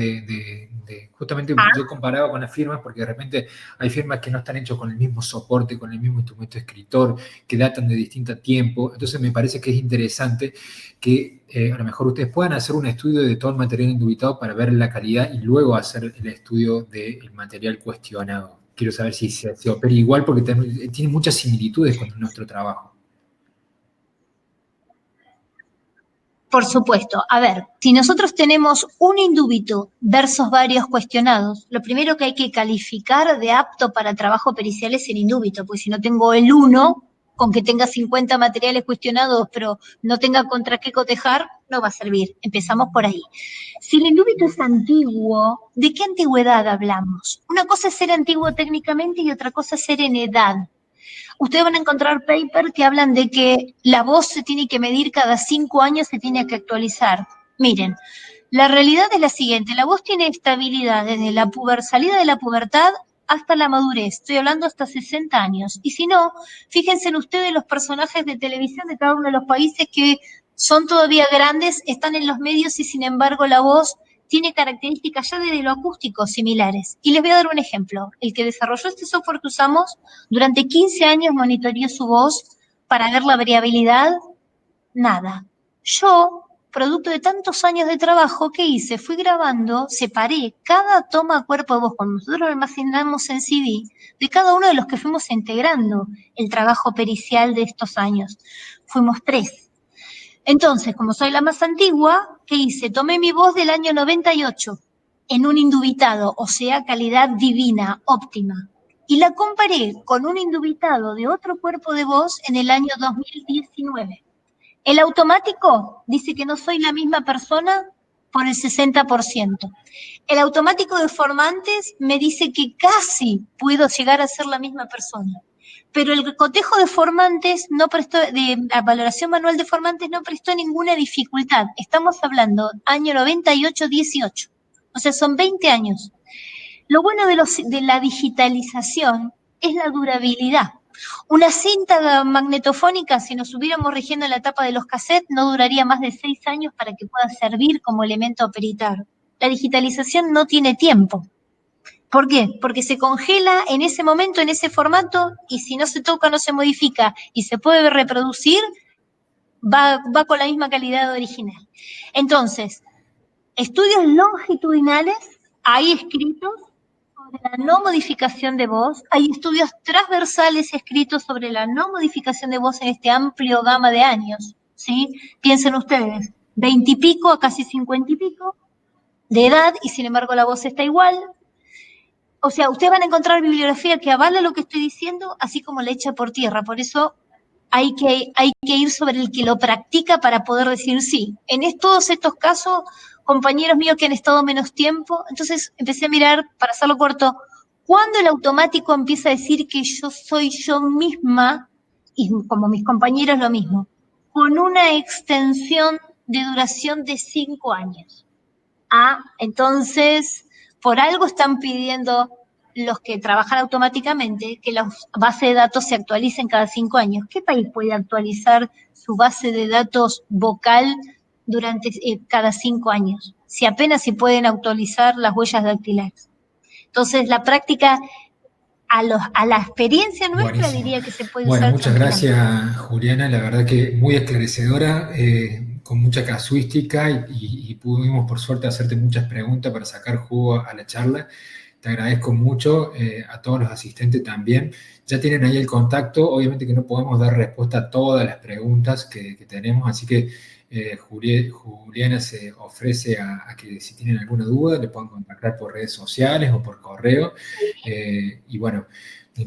Speaker 1: justamente yo comparaba con las firmas porque de repente hay firmas que no están hechas con el mismo soporte, con el mismo instrumento escritor, que datan de distinto tiempo. Entonces me parece que es interesante que a lo mejor ustedes puedan hacer un estudio de todo el material indubitado para ver la calidad y luego hacer el estudio del material cuestionado. Quiero saber si se opera igual porque tiene muchas similitudes con nuestro trabajo.
Speaker 2: Por supuesto. A ver, si nosotros tenemos un indubito versus varios cuestionados, lo primero que hay que calificar de apto para trabajo pericial es el indubito, porque si no tengo el 1, con que tenga 50 materiales cuestionados, pero no tenga contra qué cotejar, no va a servir. Empezamos por ahí. Si el indubito es antiguo, ¿de qué antigüedad hablamos? Una cosa es ser antiguo técnicamente y otra cosa es ser en edad. Ustedes van a encontrar papers que hablan de que la voz se tiene que medir cada 5 años, se tiene que actualizar. Miren, la realidad es la siguiente, la voz tiene estabilidad desde la salida de la pubertad hasta la madurez, estoy hablando hasta 60 años. Y si no, fíjense en ustedes los personajes de televisión de cada uno de los países que son todavía grandes, están en los medios y sin embargo la voz tiene características ya desde lo acústico similares. Y les voy a dar un ejemplo. El que desarrolló este software que usamos, durante 15 años monitoreó su voz para ver la variabilidad, nada. Yo, producto de tantos años de trabajo, ¿qué hice? Fui grabando, separé cada toma cuerpo de voz, cuando nosotros lo almacenamos en CD, de cada uno de los que fuimos integrando el trabajo pericial de estos años. Fuimos 3. Entonces, como soy la más antigua, ¿qué hice? Tomé mi voz del año 98 en un indubitado, o sea, calidad divina, óptima, y la comparé con un indubitado de otro cuerpo de voz en el año 2019. El automático dice que no soy la misma persona por el 60%. El automático de formantes me dice que casi puedo llegar a ser la misma persona. pero el cotejo de formantes no prestó, de la valoración manual de formantes no prestó ninguna dificultad. Estamos hablando año 98-18, o sea, son 20 años. Lo bueno de la digitalización es la durabilidad. Una cinta magnetofónica, si nos estuviéramos rigiendo en la tapa de los cassettes, no duraría más de 6 años para que pueda servir como elemento peritario. La digitalización no tiene tiempo. ¿Por qué? Porque se congela en ese momento, en ese formato, y si no se toca, no se modifica y se puede reproducir, va con la misma calidad original. Entonces, estudios longitudinales hay escritos sobre la no modificación de voz, hay estudios transversales escritos sobre la no modificación de voz en este amplio gama de años, ¿sí? Piensen ustedes, 20 y pico a casi 50 y pico de edad, y sin embargo la voz está igual. O sea, ustedes van a encontrar bibliografía que avala lo que estoy diciendo, así como la echa por tierra. Por eso hay que ir sobre el que lo practica para poder decir sí. En todos estos casos, compañeros míos que han estado menos tiempo, entonces empecé a mirar, para hacerlo corto, ¿cuándo el automático empieza a decir que yo soy yo misma, y como mis compañeros lo mismo, con una extensión de duración de 5 años? Entonces, por algo están pidiendo los que trabajan automáticamente que las bases de datos se actualicen cada 5 años. ¿Qué país puede actualizar su base de datos vocal durante cada 5 años? Si apenas se pueden actualizar las huellas dactilares. Entonces, la práctica a la experiencia nuestra, buenísimo, diría que se puede usar.
Speaker 1: Bueno, muchas gracias, Juliana. La verdad que muy esclarecedora, con mucha casuística y pudimos, por suerte, hacerte muchas preguntas para sacar jugo a la charla. Te agradezco mucho, a todos los asistentes también. Ya tienen ahí el contacto. Obviamente que no podemos dar respuesta a todas las preguntas que tenemos, así que Juliana se ofrece a que si tienen alguna duda le puedan contactar por redes sociales o por correo. Y bueno,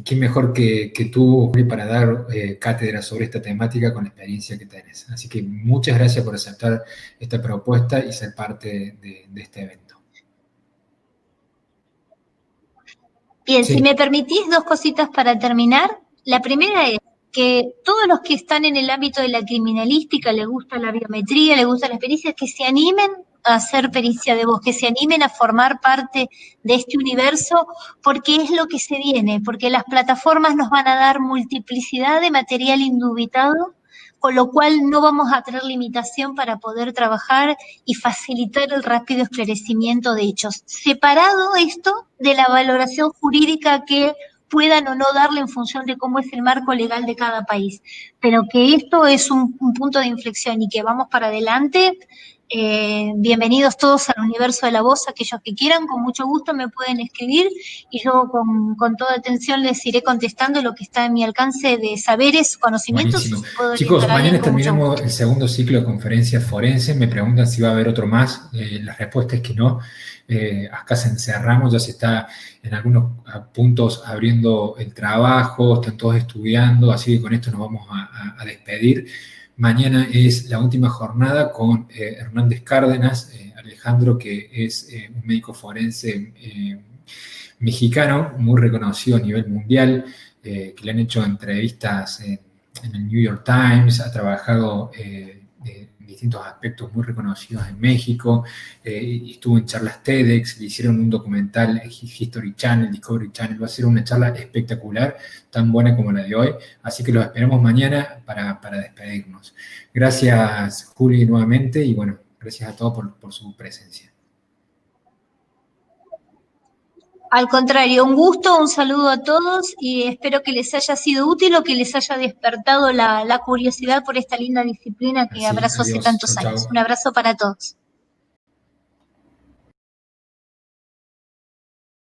Speaker 1: ¿quién mejor que tú, Juli, para dar cátedra sobre esta temática con la experiencia que tenés? Así que muchas gracias por aceptar esta propuesta y ser parte de este evento.
Speaker 2: Bien, sí. Si me permitís 2 cositas para terminar. La primera es que todos los que están en el ámbito de la criminalística, les gusta la biometría, les gusta la experiencia, que se animen a hacer pericia de voz, que se animen a formar parte de este universo, porque es lo que se viene, porque las plataformas nos van a dar multiplicidad de material indubitado, con lo cual no vamos a tener limitación para poder trabajar y facilitar el rápido esclarecimiento de hechos. Separado esto de la valoración jurídica que puedan o no darle en función de cómo es el marco legal de cada país. Pero que esto es un punto de inflexión y que vamos para adelante. Bienvenidos todos al universo de la voz, aquellos que quieran, con mucho gusto me pueden escribir y yo con toda atención les iré contestando lo que está en mi alcance de saberes, conocimientos. Si puedo.
Speaker 1: Chicos, mañana terminamos el segundo ciclo de conferencias forenses. Me preguntan si va a haber otro más. La respuesta es que no. Acá cerramos, ya se está en algunos puntos abriendo el trabajo, están todos estudiando, así que con esto nos vamos a despedir. Mañana es la última jornada con Hernández Cárdenas, Alejandro, que es un médico forense mexicano, muy reconocido a nivel mundial, que le han hecho entrevistas en el New York Times, ha trabajado en distintos aspectos muy reconocidos en México, estuvo en charlas TEDx, le hicieron un documental History Channel, Discovery Channel, va a ser una charla espectacular, tan buena como la de hoy, así que los esperamos mañana para despedirnos. Gracias, Juli, nuevamente, y bueno, gracias a todos por su presencia.
Speaker 2: Al contrario, un gusto, un saludo a todos y espero que les haya sido útil o que les haya despertado la curiosidad por esta linda disciplina que abrazo hace tantos años. Un abrazo para todos.